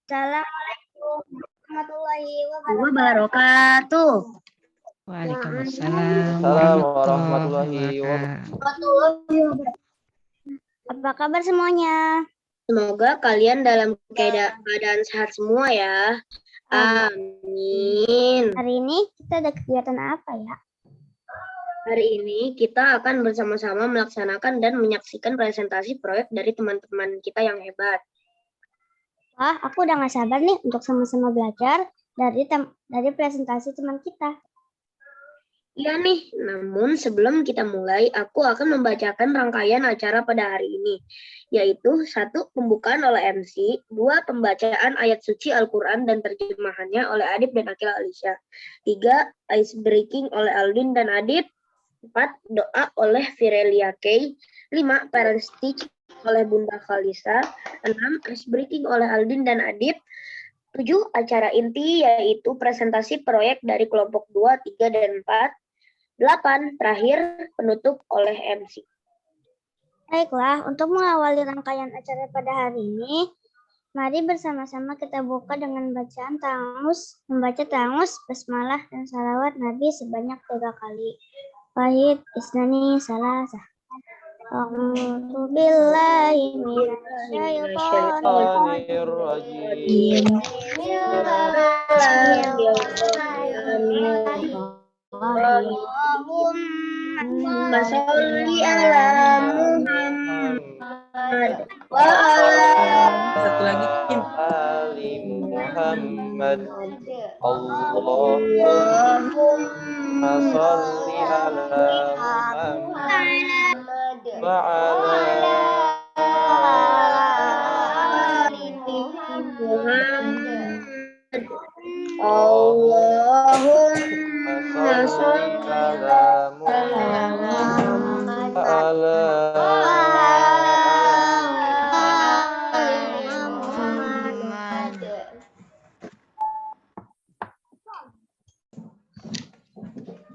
Assalamualaikum warahmatullahi wabarakatuh. Waalaikumsalam warahmatullahi wabarakatuh. Apa kabar semuanya? Semoga kalian dalam keadaan sehat semua ya. Amin. Hari ini kita ada kegiatan apa ya? Hari ini kita akan bersama-sama melaksanakan dan menyaksikan presentasi proyek dari teman-teman kita yang hebat. Wah, aku udah gak sabar nih untuk sama-sama belajar dari presentasi teman kita. Iya nih, namun sebelum kita mulai, aku akan membacakan rangkaian acara pada hari ini, yaitu 1. Pembukaan oleh MC, 2. Pembacaan ayat suci Al-Quran dan terjemahannya oleh Adib dan Akila Alisha, 3. Ice breaking oleh Aldin dan Adib, 4. Doa oleh Virelia Kay, 5. Parents Teach oleh Bunda Khalisa, 6. Ice breaking oleh Aldin dan Adib, 7. Acara inti yaitu presentasi proyek dari kelompok 2, 3, dan 4, 8. Terakhir penutup oleh MC. Baiklah, untuk mengawali rangkaian acara pada hari ini, mari bersama-sama kita buka dengan bacaan membaca tangus, basmalah, dan salawat Nabi sebanyak 3 kali. Wahid, isnani, salasah. A'udzu billahi minasyaitonir rajim. Allahumma sholli ala Muhammad wa ala ali Muhammad. Allahumma sholli ala Muhammad wa ala ali Muhammad. Allahumma sholli ala Muhammad wa ala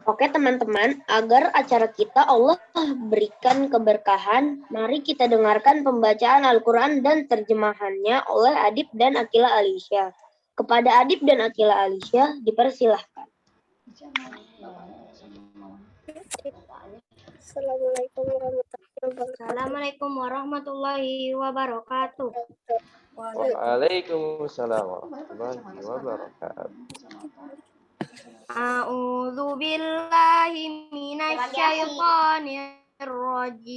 Oke teman-teman, agar acara kita Allah berikan keberkahan, mari kita dengarkan pembacaan Al-Quran dan terjemahannya oleh Adib dan Akila Alisha. Kepada Adib dan Akila Alisha, dipersilahkan. Assalamualaikum warahmatullahi wabarakatuh. Waalaikumsalam warahmatullahi wabarakatuh. A'udzu billahi minasyaitonir rajim.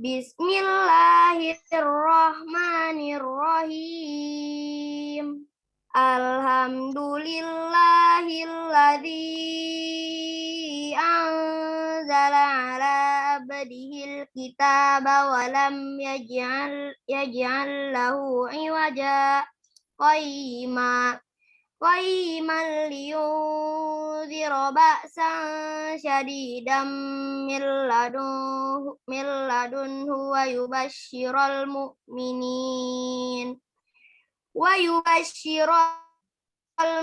Bismillahirrahmanirrahim. Alhamdulillahilladzi anzala ala abdihil kitaba wa lam yaj'al lahu iwaja qayyiman liyunzira ba'san syadidan min ladunhu wa yubashshiral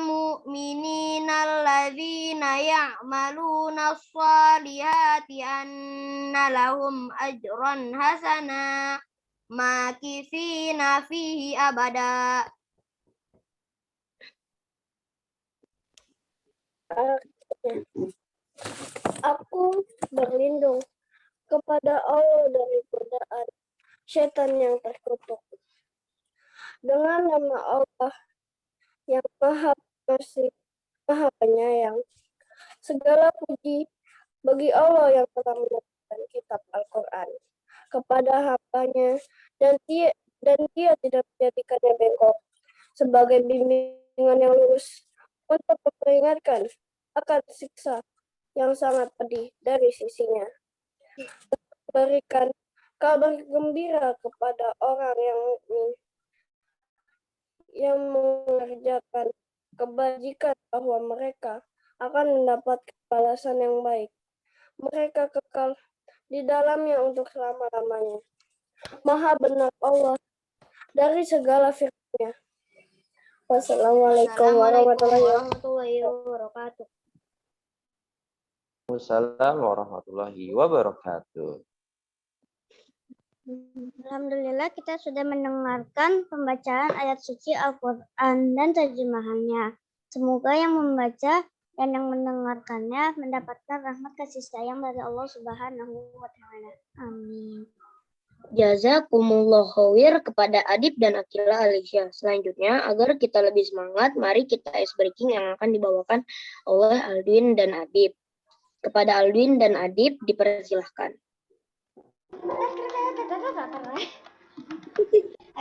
mu'minina alladzina ya'maluna as-salihati anna lahum ajran hasana makithina fihi abada. Aku berlindung kepada Allah dari godaan setan yang terkutuk. Dengan nama Allah yang Maha Pengasih, Maha Penyayang. Segala puji bagi Allah yang telah menurunkan kitab Al-Quran kepada hambanya dan dia tidak menjadikannya bengkok sebagai bimbingan yang lurus untuk memperingatkan akan siksa yang sangat pedih dari sisinya. Berikan kabar gembira kepada orang yang mukmin yang mengerjakan kebajikan bahwa mereka akan mendapat balasan yang baik. Mereka kekal di dalamnya untuk selama-lamanya. Maha benar Allah dari segala firman-Nya. Wassalamualaikum warahmatullahi wabarakatuh. Waalaikumsalam warahmatullahi wabarakatuh. Alhamdulillah kita sudah mendengarkan pembacaan ayat suci Al-Quran dan terjemahannya. Semoga yang membaca dan yang mendengarkannya mendapatkan rahmat kasih sayang dari Allah Subhanahu wa Ta'ala. Amin. Jazakumullah khair kepada Adib dan Akila Alicia. Selanjutnya, agar kita lebih semangat, mari kita ice breaking yang akan dibawakan oleh Aldwin dan Adib. Kepada Aldwin dan Adib, dipersilahkan.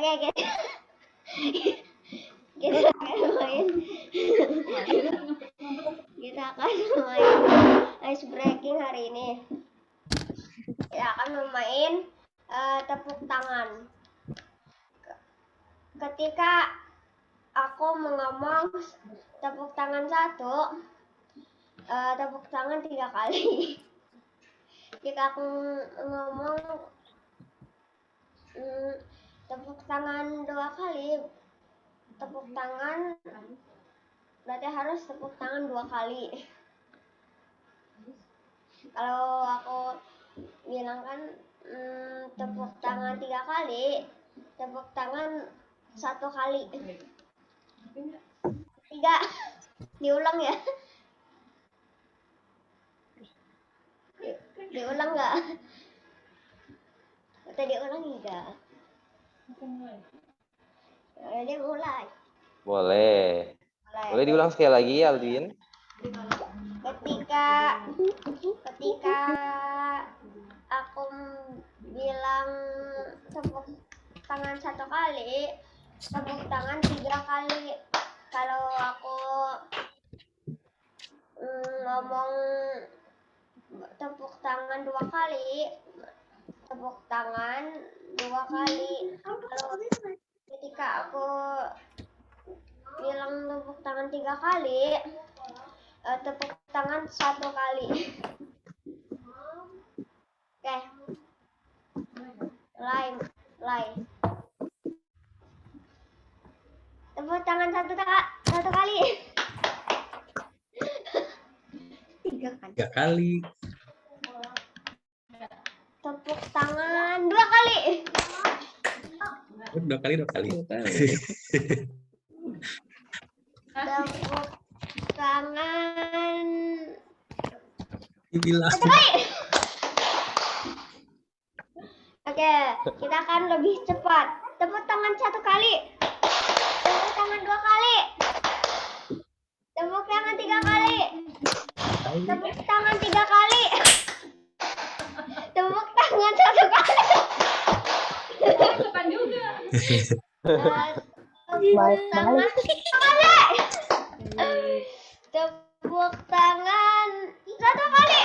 Oke. Kita akan main ice breaking hari ini. Kita akan bermain tepuk tangan. Ketika aku mengomong tepuk tangan 1, tepuk tangan 3 kali. Jika aku ngomong tepuk tangan 2 kali, tepuk tangan berarti harus tepuk tangan 2 kali. Kalau aku bilang kan tepuk tangan 3 kali, tepuk tangan 1 kali. 3, diulang ya. Diulang nggak? Atau diulang enggak? Dia mulai. Boleh. Boleh diulang sekali lagi, Aldwin? Ketika aku bilang tepuk tangan 1 kali, tepuk tangan 3 kali. Kalau aku ngomong tepuk tangan 2 kali, tepuk tangan 2 kali. Kalau ketika aku bilang tepuk tangan 3 kali, tepuk tangan 1 kali. Oke. Mulai. Tepuk tangan 1 kali. 3 kali. Tepuk tangan 2 kali. 2 kali. Tepuk tangan Dibilang. 1 kali. Oke, kita akan lebih cepat. Tepuk tangan 1 kali. Tepuk tangan 2 kali. Tepuk tangan 3 kali. Tepuk tangan 3 kali. Tepuk tangan 1 kali. Cepat juga. Tepuk tangan 3 kali.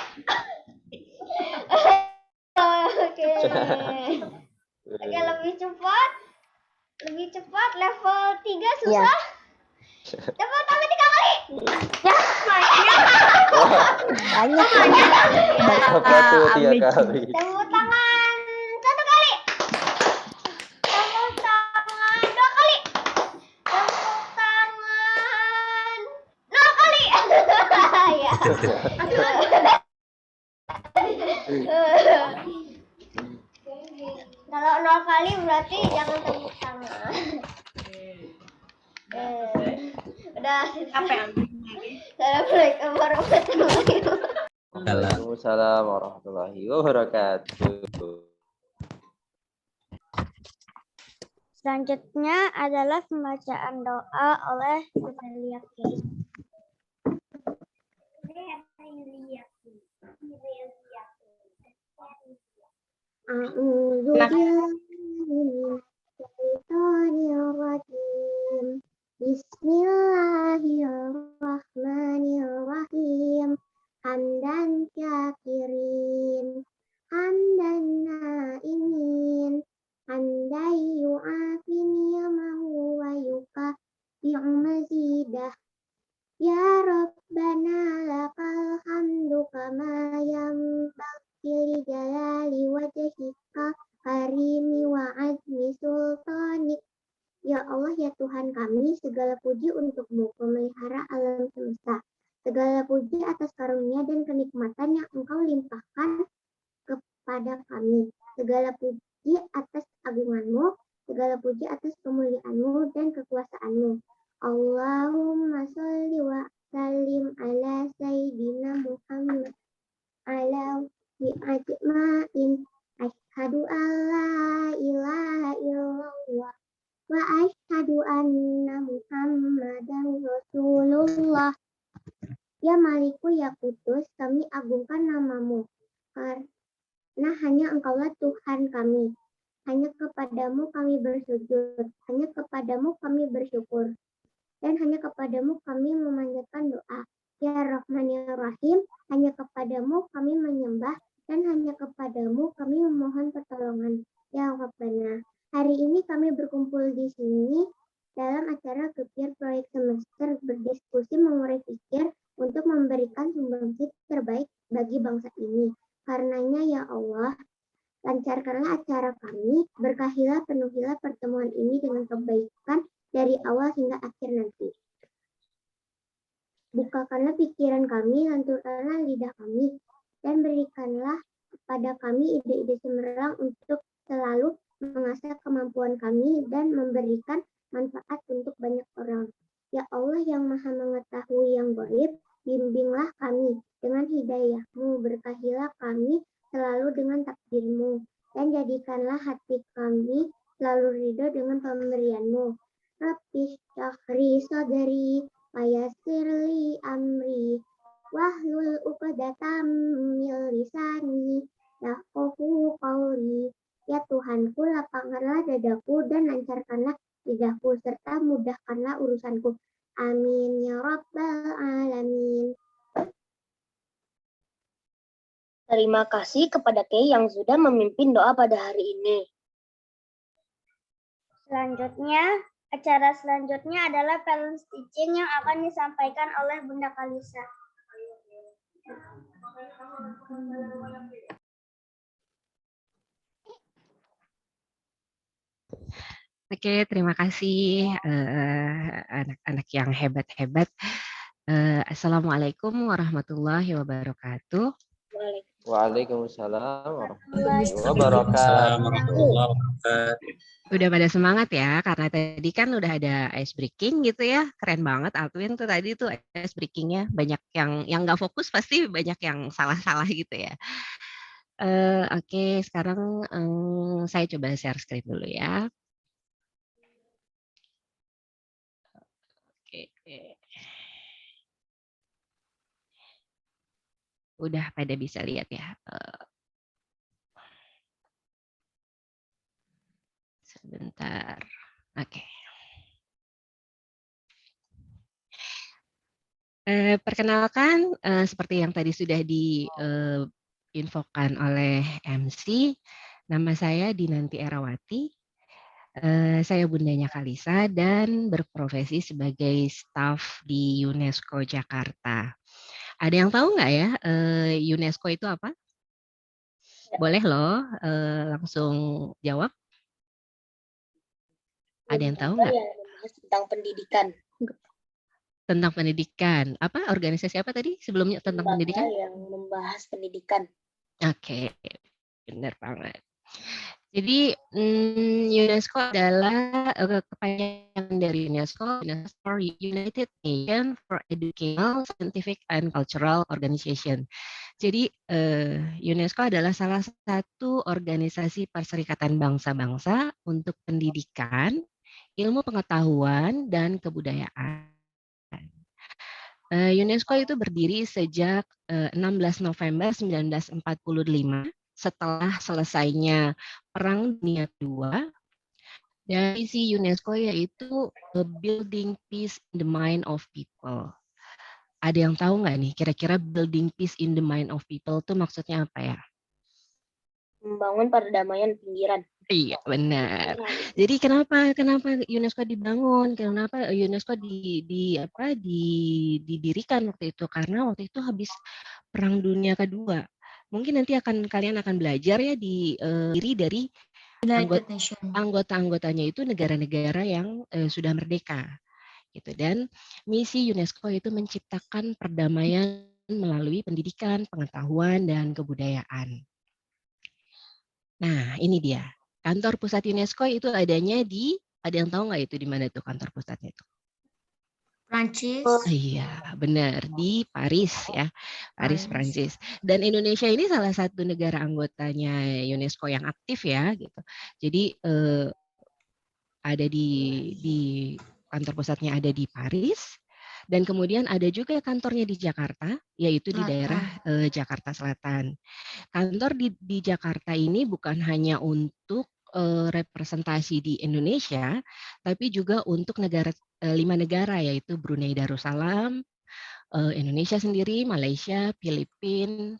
Tepuk tangan 1 kali. Oke, lebih cepat. Level 3 susah. Tepuk tangan 3 kali. Ya, banyak. Apa tuh 3 kali? Tepuk tangan 1 kali. Tepuk tangan 2 kali. Tepuk tangan 0 kali. Ya. Kalau 0 kali berarti jangan tepuk tangan. Udah. Assalamualaikum warahmatullahi wabarakatuh. Waalaikumsalam warahmatullahi wabarakatuh. Selanjutnya adalah pembacaan doa oleh Yulia Kay. Bismillahirrahmanirrahim. Hamdan syakirin, hamdan naimin, hamdan yu'afini yamahu wa yukafi'u mazidah. Ya Rabbana lakal hamdu kama yanbaghi li jalali wajhika karimi wa azmi sultanik. Ya Allah, ya Tuhan kami, segala puji untuk-Mu, pemelihara alam semesta. Segala puji atas karunia dan kenikmatan yang Engkau limpahkan kepada kami. segala puji atas agunganmu, segala puji atas kemuliaanmu dan kekuasaanmu. Allahumma sholli wa sallim ala sayyidina Muhammad ala bi ajma'in. Asyhadu an la ilaha illallah wa asyhadu anna Muhammadan Rasulullah. Ya Maliku, ya Kudus, kami agungkan namamu, karena hanya Engkaulah Tuhan kami. Hanya kepadamu kami bersujud, hanya kepadamu kami bersyukur, dan hanya kepadamu kami memanjatkan doa. Ya Rahman ya Rahim, hanya kepadamu kami menyembah, dan hanya kepadamu kami memohon pertolongan. Ya Rabbana, hari ini kami berkumpul di sini dalam acara Kepir Proyek Semester, berdiskusi mengurai pikir untuk memberikan sumbangsi terbaik bagi bangsa ini. Karenanya ya Allah, lancarkanlah acara kami, berkahilah, penuhilah pertemuan ini dengan kebaikan dari awal hingga akhir nanti. Bukakanlah pikiran kami, lanturkanlah lidah kami, dan berikanlah kepada kami ide-ide cemerlang untuk selalu mengasah kemampuan kami dan memberikan manfaat untuk banyak orang. Ya Allah yang maha mengetahui yang gaib, bimbinglah kami dengan hidayah-Mu, berkahilah kami selalu dengan takdir-Mu, dan jadikanlah hati kami selalu ridho dengan pemberian-Mu. Rabbi syahri sadri wayasirli amri wahlul uqdatam min lisani yafqahu qawli. Ya Tuhanku, lapangkanlah dadaku dan lancarkanlah lidahku, serta mudahkanlah urusanku. Amin ya rabbal alamin. Terima kasih kepada Kiai yang sudah memimpin doa pada hari ini. Selanjutnya, acara selanjutnya adalah parents teaching yang akan disampaikan oleh Bunda Kalisa. Oke, terima kasih anak-anak yang hebat-hebat. Assalamualaikum warahmatullahi wabarakatuh. Waalaikumsalam warahmatullahi wabarakatuh. Udah pada semangat ya, karena tadi kan udah ada ice breaking gitu ya. Keren banget Alvin tuh tadi tuh ice breakingnya. Banyak yang nggak fokus pasti banyak yang salah-salah gitu ya. Oke, sekarang saya coba share screen dulu ya. Oke. Udah pada bisa lihat ya. Sebentar. Oke. Perkenalkan, seperti yang tadi sudah diinfokan oleh MC, nama saya Dinanti Erawati. Saya bundanya Kalisa dan berprofesi sebagai staf di UNESCO Jakarta. Ada yang tahu nggak ya UNESCO itu apa? Boleh loh langsung jawab. Ada yang tahu nggak? Tentang pendidikan. Tentang pendidikan. Apa organisasi apa tadi sebelumnya tentang pendidikan? Yang membahas pendidikan. Oke, benar banget. Jadi UNESCO adalah kepanjangan dari UNESCO, United Nations for Educational, Scientific, and Cultural Organization. Jadi UNESCO adalah salah satu organisasi perserikatan bangsa-bangsa untuk pendidikan, ilmu pengetahuan, dan kebudayaan. UNESCO itu berdiri sejak 16 November 1945 setelah selesainya Perang Dunia II. Dan visi UNESCO yaitu building peace in the mind of people. Ada yang tahu nggak nih kira-kira building peace in the mind of people itu maksudnya apa ya? Membangun perdamaian pinggiran. Iya, benar. Jadi kenapa UNESCO dibangun? Kenapa UNESCO didirikan waktu itu? Karena waktu itu habis Perang Dunia Kedua. Mungkin nanti kalian akan belajar ya diri dari anggota-anggotanya itu negara-negara yang sudah merdeka. Gitu. Dan misi UNESCO itu menciptakan perdamaian melalui pendidikan, pengetahuan, dan kebudayaan. Nah, ini dia. Kantor pusat UNESCO itu adanya ada yang tahu nggak itu di mana tuh kantor pusatnya itu? Prancis. Iya, benar di Paris ya, Paris, Prancis. Dan Indonesia ini salah satu negara anggotanya UNESCO yang aktif ya, gitu. Jadi ada di kantor pusatnya ada di Paris, dan kemudian ada juga kantornya di Jakarta, yaitu di daerah Jakarta Selatan. Kantor di Jakarta ini bukan hanya untuk representasi di Indonesia, tapi juga untuk 5 negara, yaitu Brunei Darussalam, Indonesia sendiri, Malaysia, Filipina,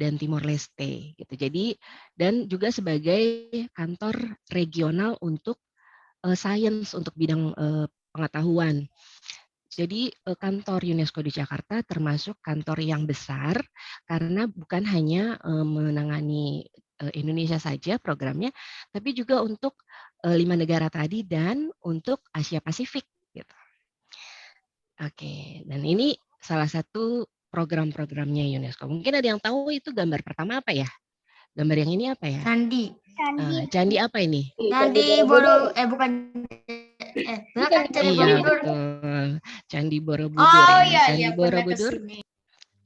dan Timor Leste. Gitu. Jadi dan juga sebagai kantor regional untuk sains, untuk bidang pengetahuan. Jadi kantor UNESCO di Jakarta termasuk kantor yang besar karena bukan hanya menangani Indonesia saja programnya, tapi juga untuk 5 negara tadi dan untuk Asia Pasifik. Gitu. Oke, dan ini salah satu program-programnya UNESCO. Mungkin ada yang tahu itu gambar pertama apa ya? Gambar yang ini apa ya? Candi. Candi apa ini? Candi Borobudur. Bukan. Bukan Candi Iya, Borobudur. betul. Candi Borobudur Oh ya. iya, Candi pernah Borobudur. kesini.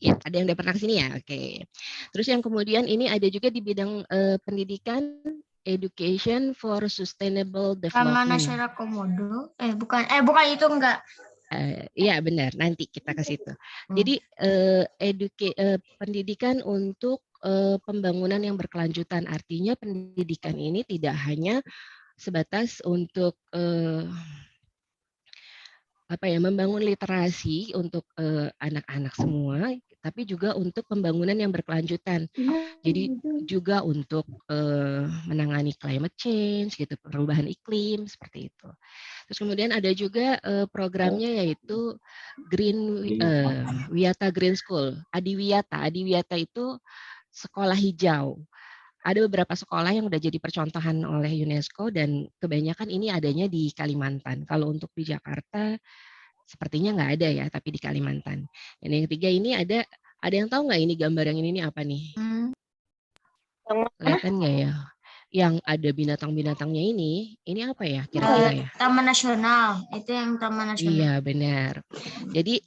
Ya, ada yang udah pernah kesini ya? Oke. Terus yang kemudian ini ada juga di bidang pendidikan, Education for Sustainable Taman Development. Nasional Komodo. Bukan itu enggak. Iya benar, nanti kita ke situ. Jadi pendidikan untuk pembangunan yang berkelanjutan, artinya pendidikan ini tidak hanya sebatas untuk membangun literasi untuk anak-anak semua, tapi juga untuk pembangunan yang berkelanjutan. Jadi juga untuk menangani climate change, gitu, perubahan iklim seperti itu. Terus kemudian ada juga programnya yaitu Wiyata Green School, Adiwiyata. Adiwiyata itu sekolah hijau. Ada beberapa sekolah yang udah jadi percontohan oleh UNESCO dan kebanyakan ini adanya di Kalimantan. Kalau untuk di Jakarta sepertinya nggak ada ya, tapi di Kalimantan. Dan yang ketiga ini ada yang tahu nggak ini gambar yang ini apa nih? Kelihatan nggak ya? Yang ada binatang-binatangnya ini apa ya kira-kira ya? Taman Nasional, itu yang Taman Nasional. Iya benar. Jadi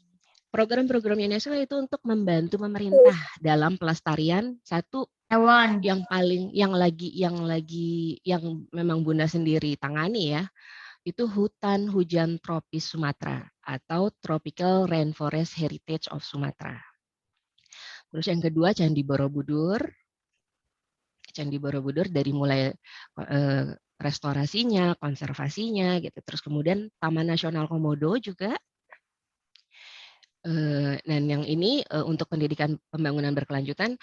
program-program UNESCO itu untuk membantu pemerintah dalam pelestarian satu hewan yang memang Bunda sendiri tangani ya, itu hutan hujan tropis Sumatera atau Tropical Rainforest Heritage of Sumatera. Terus yang kedua Candi Borobudur. Candi Borobudur dari mulai restorasinya, konservasinya gitu. Terus kemudian Taman Nasional Komodo juga. Dan yang ini untuk pendidikan pembangunan berkelanjutan,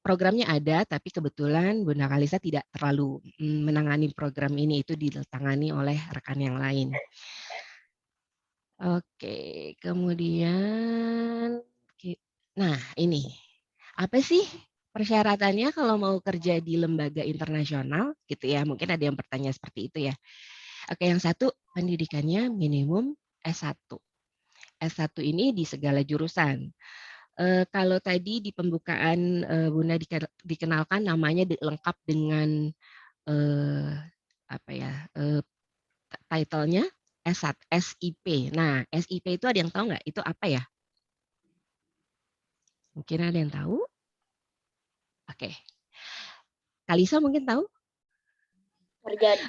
programnya ada, tapi kebetulan Bunda Kalisa tidak terlalu menangani program ini, itu ditangani oleh rekan yang lain. Oke, kemudian, nah ini, apa sih persyaratannya kalau mau kerja di lembaga internasional gitu ya? Mungkin ada yang bertanya seperti itu ya. Oke, yang satu pendidikannya minimum S1. S1 ini di segala jurusan. Kalau tadi di pembukaan Bunda dikenalkan namanya lengkap dengan title-nya S1, SIP. Nah, SIP itu ada yang tahu nggak? Itu apa ya? Mungkin ada yang tahu? Oke. Kalisa mungkin tahu?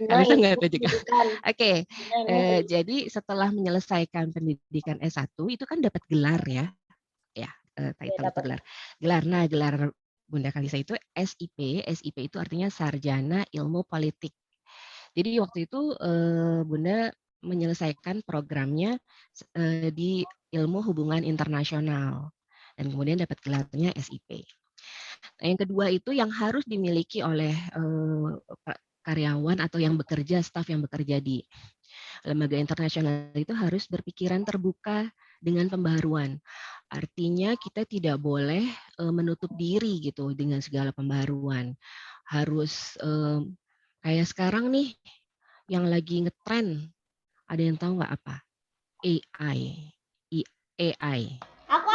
Kalisa nggak tahu juga. Oke. Jadi setelah menyelesaikan pendidikan S1 itu kan dapat gelar ya. Ya, title atau gelar. Nah, gelar Bunda Kalisa itu SIP. SIP itu artinya Sarjana Ilmu Politik. Jadi waktu itu Bunda menyelesaikan programnya di Ilmu Hubungan Internasional dan kemudian dapat gelarnya SIP. Nah, yang kedua itu yang harus dimiliki oleh karyawan atau yang bekerja, staf yang bekerja di lembaga internasional itu harus berpikiran terbuka dengan pembaharuan. Artinya kita tidak boleh menutup diri gitu dengan segala pembaharuan. Harus kayak sekarang nih yang lagi ngetren, ada yang tahu nggak apa? AI. AI. Aku.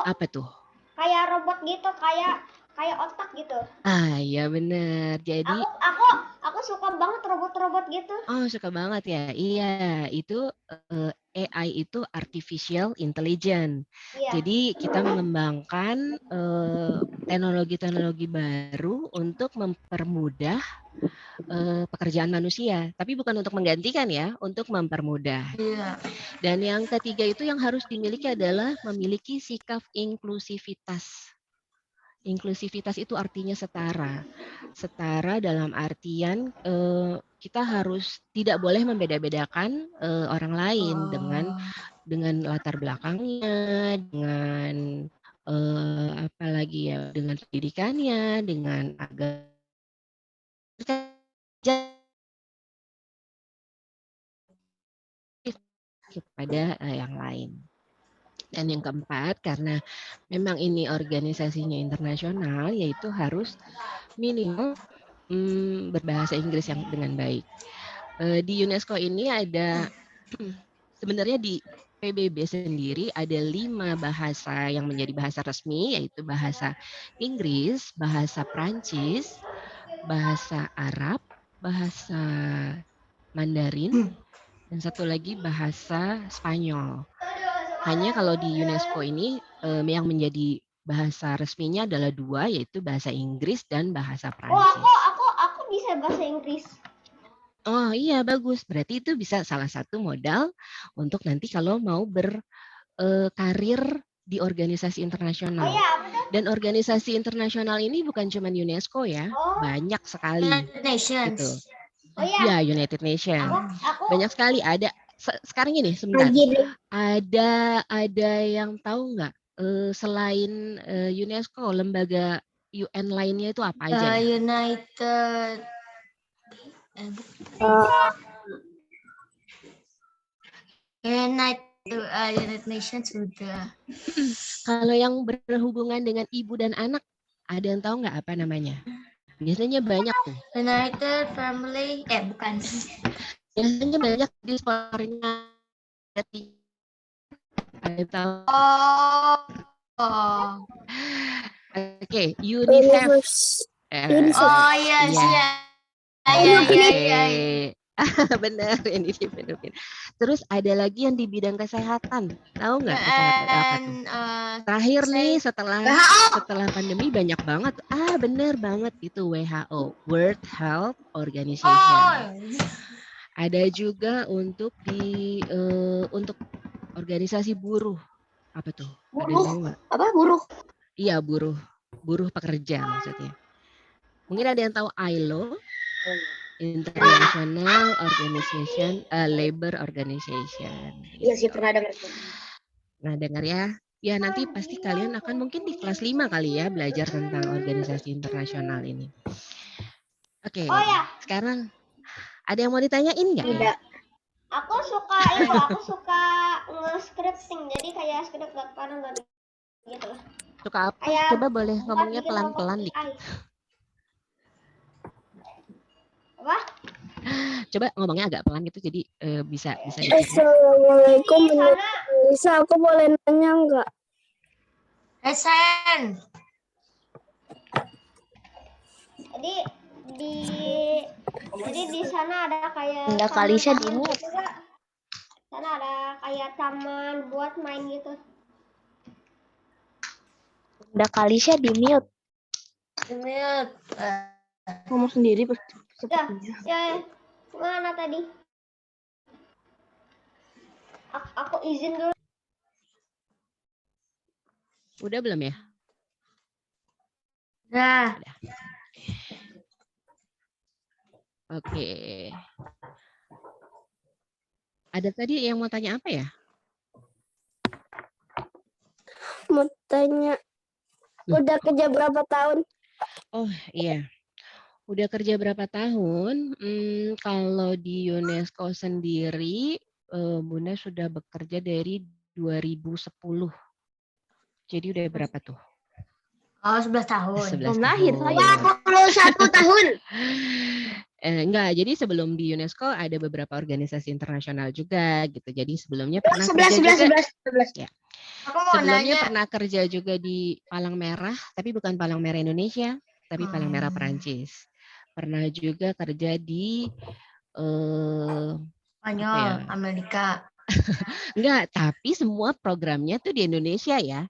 Apa tuh? Kayak robot gitu, kayak kayak otak gitu. Iya benar. Jadi Aku suka banget robot-robot gitu. suka banget ya. Iya, itu AI itu artificial intelligence. Iya. Jadi kita mengembangkan teknologi-teknologi baru untuk mempermudah pekerjaan manusia, tapi bukan untuk menggantikan ya, untuk mempermudah. Iya. Dan yang ketiga itu yang harus dimiliki adalah memiliki sikap inklusivitas. Inklusivitas itu artinya setara. Setara dalam artian kita harus tidak boleh membeda-bedakan orang lain dengan latar belakangnya, dengan apa lagi ya, dengan pendidikannya, dengan agama kepada yang lain. Dan yang keempat, karena memang ini organisasinya internasional, yaitu harus minimal berbahasa Inggris yang dengan baik. Di UNESCO ini ada sebenarnya di PBB sendiri ada 5 bahasa yang menjadi bahasa resmi, yaitu bahasa Inggris, bahasa Prancis, bahasa Arab, bahasa Mandarin, dan satu lagi bahasa Spanyol. Hanya kalau di UNESCO ini yang menjadi bahasa resminya adalah 2, yaitu bahasa Inggris dan bahasa Prancis. Aku bisa bahasa Inggris. Oh iya, bagus. Berarti itu bisa salah satu modal untuk nanti kalau mau berkarir di organisasi internasional. Oh iya, apa tuh? Dan organisasi internasional ini bukan cuma UNESCO ya, banyak sekali. United Nations. Gitu. Oh iya. Ya, United Nations. Aku Banyak sekali ada. Sekarang ini sebentar. Ada yang tahu nggak selain UNESCO, lembaga UN lainnya itu apa aja ya? United Nations udah. Kalau yang berhubungan dengan ibu dan anak, ada yang tahu nggak apa namanya? Biasanya banyak tuh. United Family, bukan. Biasanya banyak di skornya. Ada tahu? Oke, UNICEF. Oh iya. Benar, ini di Filipina. Terus ada lagi yang di bidang kesehatan, tahu nggak kesehatan apa tuh? Terakhir nih setelah pandemi banyak banget. Benar banget itu WHO, World Health Organization. Ada juga untuk untuk organisasi buruh. Apa tuh? Buruh? Apa buruh? Iya, buruh pekerja maksudnya. Mungkin ada yang tahu ILO, International Organization, Labor Organization. Iya sih, pernah dengar. Nah, dengar ya. Ya, nanti pasti kalian akan mungkin di kelas 5 kali ya belajar tentang organisasi internasional ini. Oke, sekarang ada yang mau ditanyain nggak? Tidak. Aku suka nge-scripting, jadi kayak script karena gitu. Suka apa? Coba boleh ngomongnya pelan-pelan dikit. Apa? Coba ngomongnya agak pelan gitu, jadi bisa. Assalamualaikum. Bisa aku boleh nanya nggak? Sen. Jadi di sana ada kayak Enggak kali saya di gitu, Kak. Sana ada kayak taman buat main gitu. Udah kali saya di mute. Ngomong sendiri Ya, mana tadi? Aku izin dulu. Udah belum ya? Nah. Oke. Ada tadi yang mau tanya apa ya? Mau tanya, udah kerja berapa tahun? Oh iya, udah kerja berapa tahun? Kalau di UNESCO sendiri, Bunda sudah bekerja dari 2010. Jadi udah berapa tuh? Oh, 11 tahun. 11 Belum lahir tahun. saya. 21 tahun. Enggak, jadi sebelum di UNESCO ada beberapa organisasi internasional juga gitu. Jadi sebelumnya pernah 11, kerja juga. 11. Ya. Aku mau Sebelumnya nanya. pernah kerja juga di Palang Merah, tapi bukan Palang Merah Indonesia, tapi Palang Merah Perancis. Pernah juga kerja di Spanyol, Amerika. enggak, tapi semua programnya tuh di Indonesia ya.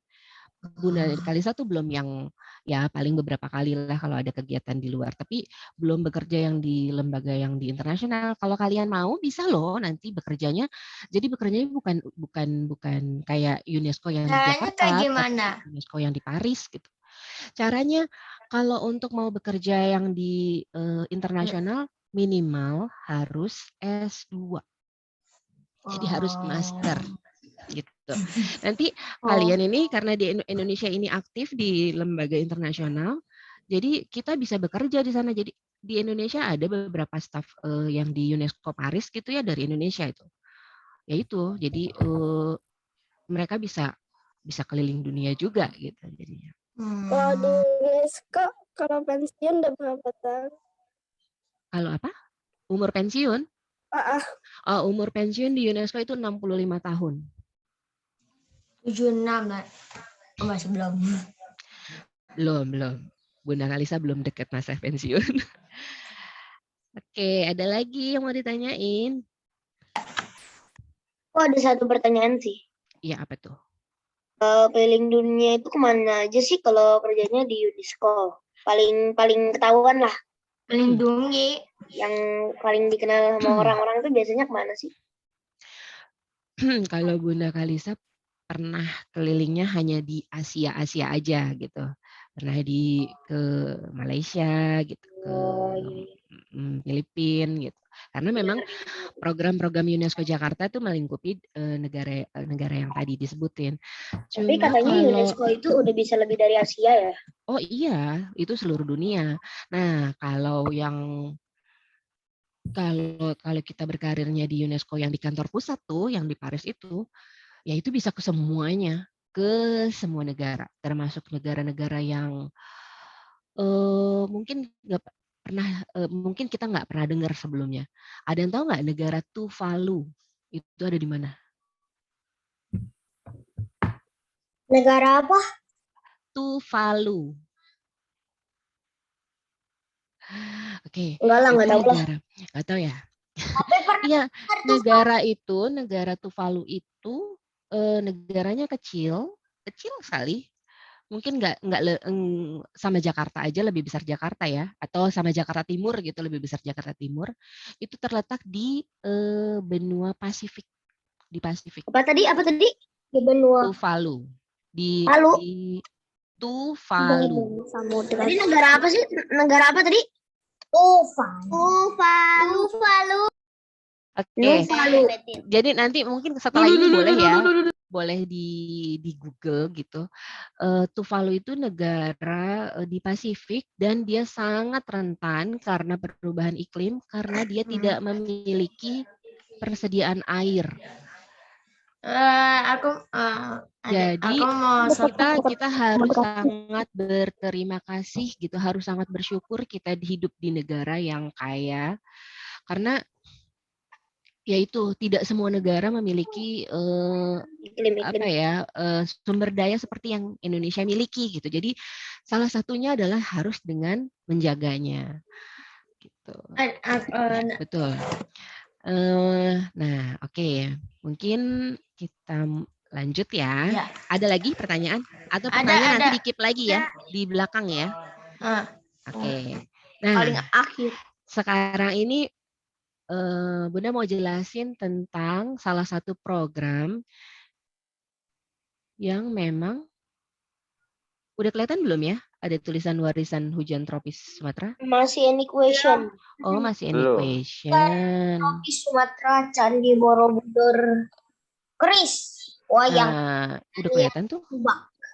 Bunda Kalisa tuh belum yang ya paling beberapa kali lah kalau ada kegiatan di luar, tapi belum bekerja yang di lembaga yang di internasional. Kalau kalian mau bisa loh nanti bekerjanya. Jadi bekerjanya bukan kayak UNESCO yang di Caranya Jakarta, kayak gimana? tapi UNESCO yang di Paris gitu. Caranya kalau untuk mau bekerja yang di internasional minimal harus S2. Jadi harus master gitu. Nanti kalian ini karena di Indonesia ini aktif di lembaga internasional, jadi kita bisa bekerja di sana. Jadi di Indonesia ada beberapa staf yang di UNESCO Paris gitu ya dari Indonesia itu. Ya itu, jadi mereka bisa keliling dunia juga gitu jadinya. Kalau di UNESCO, kalau pensiun udah berapa tahun? Kalau apa? Umur pensiun? Umur pensiun di UNESCO itu 65 tahun. 76 lah. Oh, masih belum. Belum. Bunda Kalisa belum dekat masa pensiun. Oke, ada lagi yang mau ditanyain? Oh, ada satu pertanyaan sih. Iya, apa tuh? Keliling dunia itu kemana aja sih kalau kerjanya di UNESCO? Paling ketahuan lah. Melindungi. Yang paling dikenal sama orang-orang itu biasanya kemana sih? Kalau Bunda Kalisa pernah kelilingnya hanya di Asia aja gitu. Pernah ke Malaysia gitu, ke Filipina gitu. Karena memang program-program UNESCO Jakarta itu melingkupi negara yang tadi disebutin. Tapi katanya UNESCO itu udah bisa lebih dari Asia ya? Oh iya, itu seluruh dunia. Nah, kalau kita berkarirnya di UNESCO yang di kantor pusat tuh, yang di Paris itu, ya itu bisa ke semuanya, ke semua negara, termasuk negara-negara yang mungkin nggak pernah, mungkin kita nggak pernah dengar sebelumnya. Ada yang tahu nggak negara Tuvalu itu ada di mana? Negara apa? Tuvalu. Oke. Enggak lah, nggak tahu lah. Nggak tahu ya. Iya, negara Tuvalu itu negaranya kecil sekali. Mungkin nggak sama Jakarta aja, lebih besar Jakarta ya, atau sama Jakarta Timur gitu, lebih besar Jakarta Timur. Itu terletak di benua Pasifik, di Pasifik. Apa tadi? Di benua Tuvalu. Di Tuvalu. Tadi negara apa sih? Negara apa tadi? Tuvalu. Oke. Jadi nanti mungkin setelah ini boleh ya, boleh di Google gitu. Tuvalu itu negara di Pasifik dan dia sangat rentan karena perubahan iklim karena dia tidak memiliki persediaan air. Jadi kita harus sangat berterima kasih gitu, harus sangat bersyukur kita hidup di negara yang kaya karena yaitu tidak semua negara memiliki sumber daya seperti yang Indonesia miliki gitu. Jadi salah satunya adalah harus dengan menjaganya. Gitu. Betul. Nah, oke. Mungkin kita lanjut ya. Ada lagi pertanyaan? Atau pertanyaan nanti di-keep lagi ya di belakang ya. Oke. Nah, paling akhir. Sekarang ini Bunda mau jelasin tentang salah satu program yang memang udah kelihatan belum ya? Ada tulisan warisan hujan tropis Sumatera? Masih any question. Oh, masih any question. Tropis Sumatera, Candi Borobudur, keris, wayang. Udah kelihatan tuh.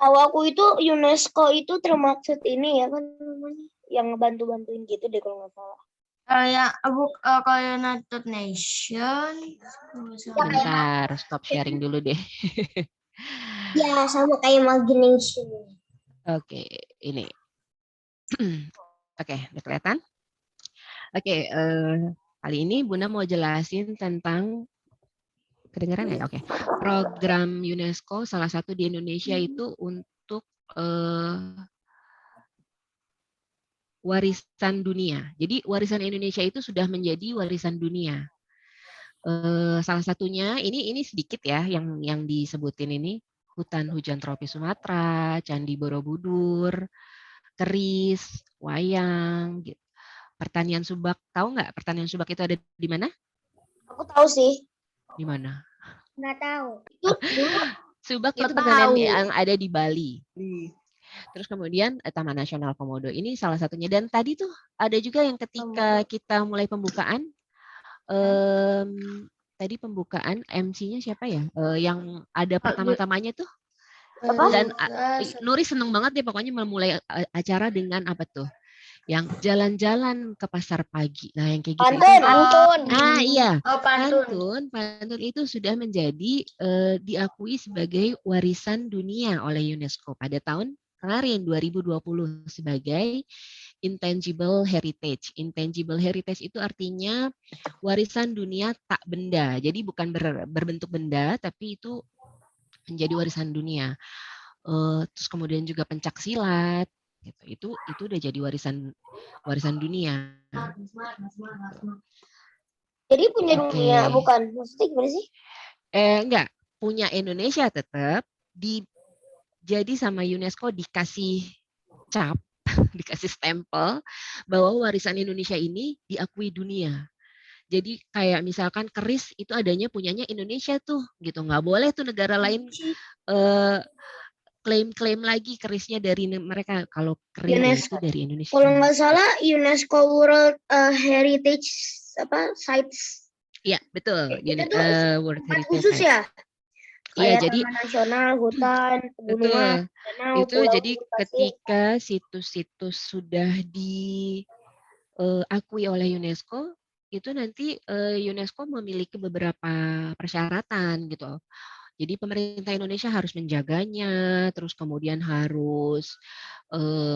Kalau aku itu UNESCO itu termaksud ini ya kan namanya, yang ngebantu-bantuin gitu deh kalau nggak salah. Kayak United Nation. Bentar, stop sharing dulu deh. Ya, sama kayak Imagination. Oke, ini. Oke, udah kelihatan? Oke, kali ini Bunda mau jelasin tentang kedengaran nggak? Oke, program UNESCO salah satu di Indonesia itu untuk warisan dunia. Jadi warisan Indonesia itu sudah menjadi warisan dunia. Salah satunya ini sedikit ya yang disebutin ini, hutan hujan tropis Sumatera, Candi Borobudur, keris, wayang, gitu. Pertanian subak, tahu nggak pertanian subak itu ada di mana? Aku tahu sih. Di mana? Nggak tahu. Itu dulu Subak itu nggak pertanian tahu. yang ada di Bali. Terus kemudian Taman Nasional Komodo ini salah satunya. Dan tadi tuh ada juga yang ketika kita mulai pembukaan, tadi pembukaan MC-nya siapa ya? Yang ada pertama-tamanya tuh. Dan Nuri seneng banget deh pokoknya memulai acara dengan apa tuh? Yang jalan-jalan ke pasar pagi. Nah, yang kayak gitu. Pantun. Ah iya, Oh, pantun. pantun itu sudah menjadi diakui sebagai warisan dunia oleh UNESCO pada tahun kemarin 2020 sebagai intangible heritage. Intangible heritage itu artinya warisan dunia tak benda. Jadi bukan berbentuk benda, tapi itu menjadi warisan dunia. Terus kemudian juga pencak silat. Gitu. Itu udah jadi warisan dunia. Jadi punya Oke. dunia bukan? Maksudnya gimana sih? Enggak, punya Indonesia tetap jadi sama UNESCO dikasih cap, dikasih stempel bahwa warisan Indonesia ini diakui dunia. Jadi kayak misalkan keris itu adanya punyanya Indonesia tuh, gitu. Nggak boleh tuh negara lain klaim-klaim lagi kerisnya dari mereka. Kalau keris itu dari Indonesia. Kalau nggak salah UNESCO World Heritage Sites. Iya, betul. Itu tuh World tempat Heritage khusus Site. ya? Iya, Kayak jadi taman nasional, hutan, pegunungan, danau, itu pulau, jadi pasir. ketika situs-situs sudah diakui oleh UNESCO, itu nanti UNESCO memiliki beberapa persyaratan gitu. Jadi pemerintah Indonesia harus menjaganya, terus kemudian harus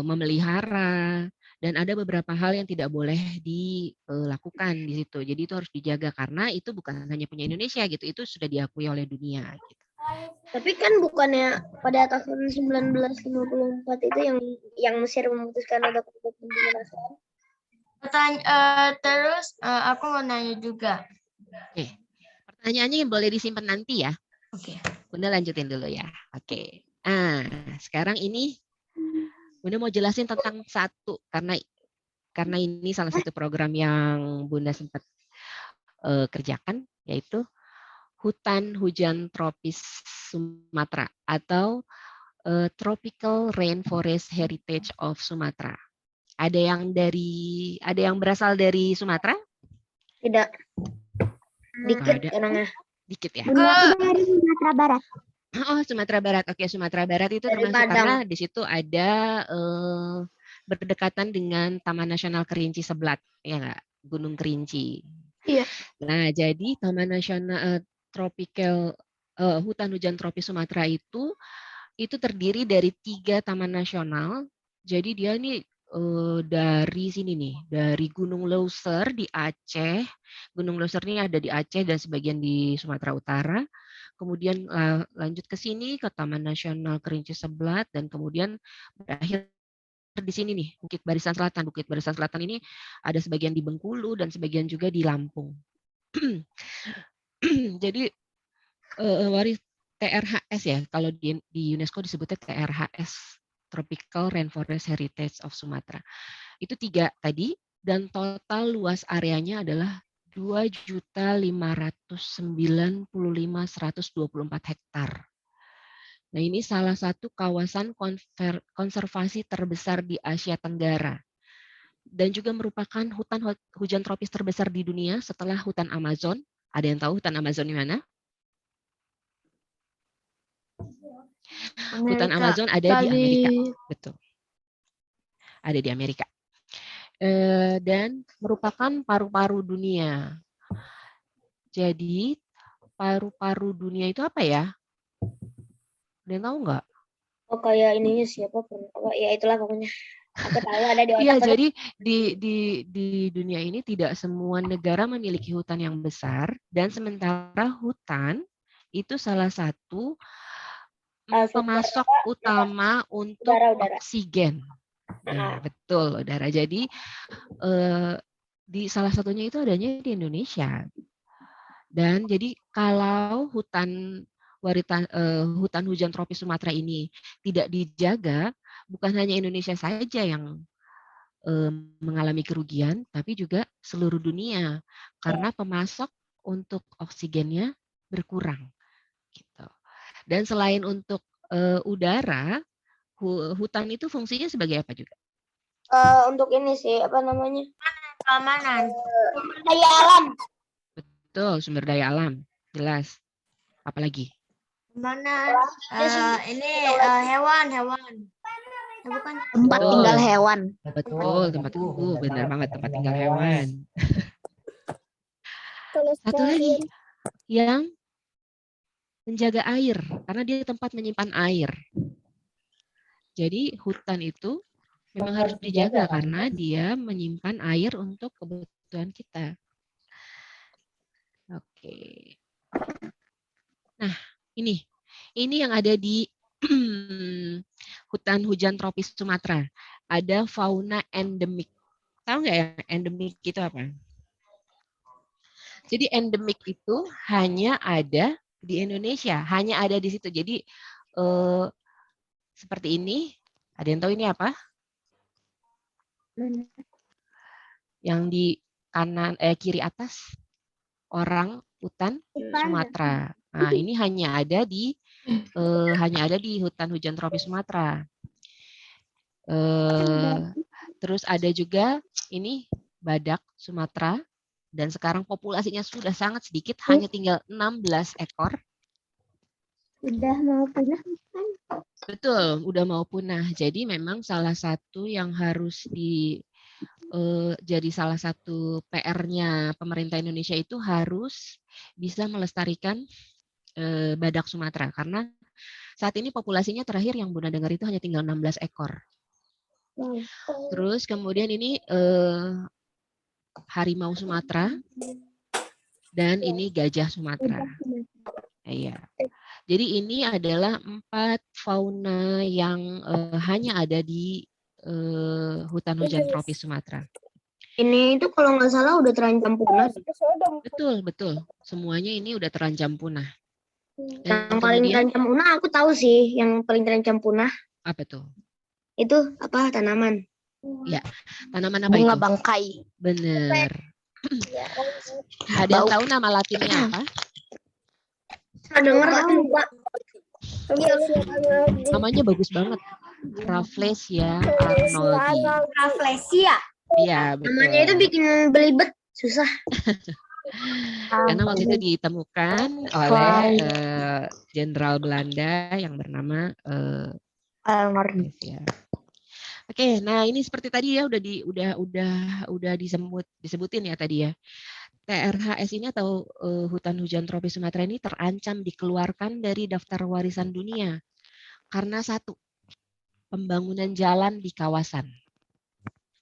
memelihara, dan ada beberapa hal yang tidak boleh dilakukan di situ. Jadi itu harus dijaga karena itu bukan hanya punya Indonesia gitu, itu sudah diakui oleh dunia. Gitu. Tapi kan bukannya pada tahun 1954 itu yang Mesir memutuskan ada kepentingan nasional? Terus aku mau nanya juga. Oke, pertanyaannya yang boleh disimpan nanti ya. Oke. Bunda lanjutin dulu ya. Oke. Sekarang ini Bunda mau jelasin tentang satu karena ini salah satu program yang Bunda sempat kerjakan, yaitu hutan hujan tropis Sumatera atau Tropical Rainforest Heritage of Sumatera. Ada yang berasal dari Sumatera? Tidak. Dikit Ada. orangnya. Dikit ya. Dari Sumatera Barat. Oh, Sumatera Barat. Oke, Sumatera Barat itu Dari termasuk Padang. karena di situ ada berdekatan dengan Taman Nasional Kerinci Seblat, ya nggak? Gunung Kerinci. Iya. Nah, jadi Taman Nasional Tropical Hutan Hujan Tropis Sumatera itu terdiri dari 3 taman nasional. Jadi dia ini dari sini nih, dari Gunung Leuser di Aceh. Gunung Leuser ini ada di Aceh dan sebagian di Sumatera Utara. Kemudian lanjut ke sini ke Taman Nasional Kerinci Seblat dan kemudian berakhir di sini nih, Bukit Barisan Selatan. Bukit Barisan Selatan ini ada sebagian di Bengkulu dan sebagian juga di Lampung. Jadi waris TRHS ya, kalau di UNESCO disebutnya TRHS, Tropical Rainforest Heritage of Sumatera. Itu 3 tadi, dan total luas areanya adalah 2.595.124 hektar. Nah, ini salah satu kawasan konservasi terbesar di Asia Tenggara. Dan juga merupakan hutan hujan tropis terbesar di dunia setelah hutan Amazon. Ada yang tahu hutan Amazon di mana? Hutan Amazon ada di Amerika, betul. Ada di Amerika. Dan merupakan paru-paru dunia. Jadi paru-paru dunia itu apa ya? Ada yang tahu nggak? Oh, kayak ininya siapa? Ya itulah pokoknya. Aku tahu ada di Iya, otak. jadi di dunia ini tidak semua negara memiliki hutan yang besar, dan sementara hutan itu salah satu pemasok utama untuk udara. oksigen. Nah, betul, udara. Jadi di salah satunya itu adanya di Indonesia. Dan jadi kalau hutan hujan tropis Sumatera ini tidak dijaga, bukan hanya Indonesia saja yang mengalami kerugian, tapi juga seluruh dunia karena pemasok untuk oksigennya berkurang. Gitu. Dan selain untuk udara, hutan itu fungsinya sebagai apa juga? Untuk ini sih, apa namanya? Keamanan. Daya alam. Betul, sumber daya alam. Jelas. Apalagi? Keamanan. Ini hewan. Ya, bukan. Tempat Betul. tinggal hewan. Betul, tempat benar banget tempat tinggal hewan. Satu lagi yang menjaga air karena dia tempat menyimpan air. Jadi hutan itu memang harus dijaga karena dia menyimpan air untuk kebutuhan kita. Oke. Nah, ini yang ada di hutan hujan tropis Sumatera. Ada fauna endemik. Tahu nggak ya endemik itu apa? Jadi endemik itu hanya ada di Indonesia, hanya ada di situ. Jadi seperti ini. Ada yang tahu ini apa? Yang di kanan kiri atas orang hutan Sumatera. Nah, ini hanya ada di hutan hujan tropis Sumatera. Terus ada juga ini badak Sumatera, dan sekarang populasinya sudah sangat sedikit, hanya tinggal 16 ekor. Sudah mau punah kan? Betul, udah mau punah. Jadi memang salah satu yang harus jadi salah satu PR-nya pemerintah Indonesia itu harus bisa melestarikan badak Sumatera, karena saat ini populasinya terakhir yang Bunda dengar itu hanya tinggal 16 ekor. Terus kemudian ini harimau Sumatera dan ini gajah Sumatera. Iya. Jadi ini adalah 4 fauna yang hanya ada di hutan hujan tropis Sumatera. Ini itu kalau nggak salah udah terancam punah. Betul. Semuanya ini udah terancam punah. Yang paling terancam punah aku tahu sih, yang paling terancam punah. Apa tuh? Itu apa? Tanaman. Ya, tanaman apa Bunga itu? bangkai. Bener. Ada yang tahu nama latinnya apa? Pernah dengar tapi lupa. Namanya bagus banget. Rafflesia arnoldi. Rafflesia. Iya, betul. Namanya itu bikin belibet, susah. Karena waktu itu ditemukan oleh jenderal Belanda yang bernama Rafflesia. Oke, nah ini seperti tadi ya udah disebutin ya tadi ya. TRHS ini atau hutan hujan tropis Sumatera ini terancam dikeluarkan dari daftar warisan dunia karena satu, pembangunan jalan di kawasan.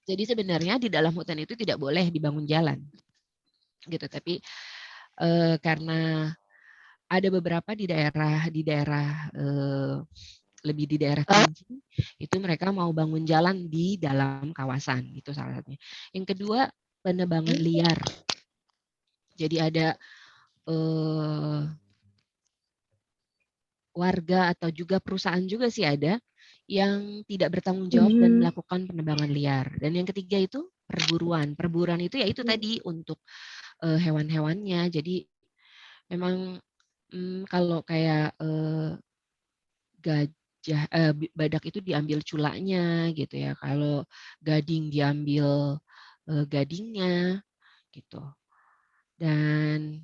Jadi sebenarnya di dalam hutan itu tidak boleh dibangun jalan, gitu. Tapi karena ada beberapa di daerah lebih di daerah Kerinci, itu mereka mau bangun jalan di dalam kawasan, itu salah satunya. Yang kedua, penebangan liar. Jadi ada warga atau juga perusahaan juga sih ada yang tidak bertanggung jawab dan melakukan penebangan liar. Dan yang ketiga itu perburuan. Perburuan itu yaitu tadi untuk hewan-hewannya. Jadi memang kalau kayak badak itu diambil culaknya gitu ya. Kalau gading diambil gadingnya gitu. Dan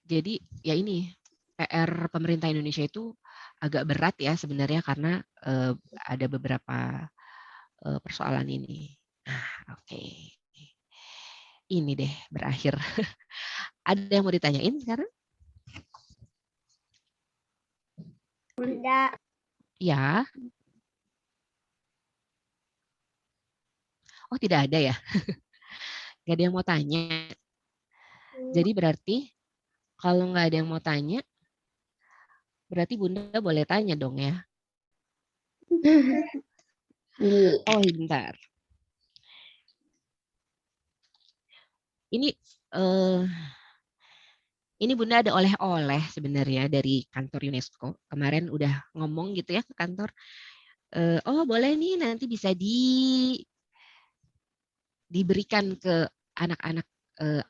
jadi ya ini PR pemerintah Indonesia itu agak berat ya sebenarnya karena ada beberapa persoalan ini. Nah, oke. Ini deh berakhir. Ada yang mau ditanyain sekarang? Bunda. Ya. Oh, tidak ada ya? Nggak ada yang mau tanya. Jadi berarti kalau nggak ada yang mau tanya, berarti Bunda boleh tanya dong ya. Oh, bentar. Ini ini Bunda ada oleh-oleh sebenarnya dari kantor UNESCO. Kemarin udah ngomong gitu ya ke kantor. Oh, boleh nih nanti bisa diberikan ke anak-anak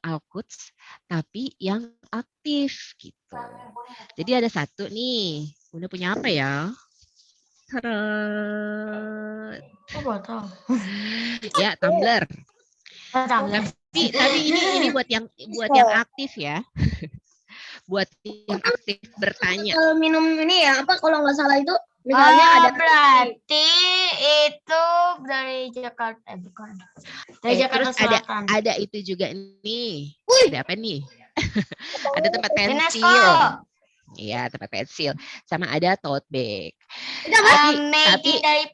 Al-Quds, tapi yang aktif gitu. Jadi ada satu nih. Bunda punya apa ya? Teret. Oh, botol. Ya, tumbler. Tapi ini buat yang aktif ya. Buat yang aktif bertanya. Kalau minum ini ya apa kalau nggak salah itu misalnya ada Berarti itu dari Jakarta, bukan. Dari Jakarta Terus ada Selatan. itu juga nih. Ada apa nih? Ada tempat UNESCO. pensil. Iya, tempat pensil. Sama ada tote bag. Made in dari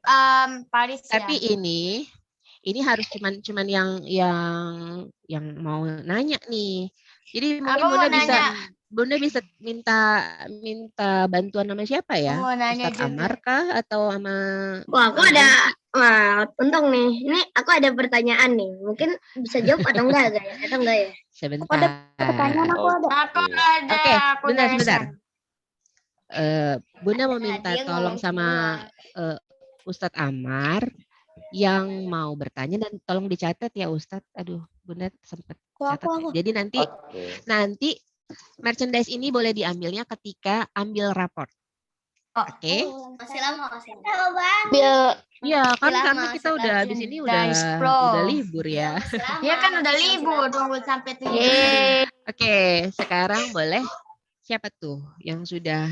Paris ya. Tapi ini harus cuman yang mau nanya nih. Jadi mungkin Bunda bisa minta bantuan sama siapa ya? Mau nanya Ustadz juga. Amar kah atau sama Wah, aku ada untung nih. Ini aku ada pertanyaan nih. Mungkin bisa jawab atau enggak ya? Atau enggak ya? sebentar. Aku ada. Aku ada. Oke, Aku sebentar. dari Bunda mau minta tolong sama Ustadz Amar yang mau bertanya dan tolong dicatat ya Ustadz. Aduh, Bunda sempat catat. Jadi nanti merchandise ini boleh diambilnya ketika ambil raport. Oke. Masih lama. Ya, kan karena kita udah habis ini udah libur ya. Ya kan udah libur, tunggu sampai 7 Juli. Oke, sekarang boleh siapa tuh yang sudah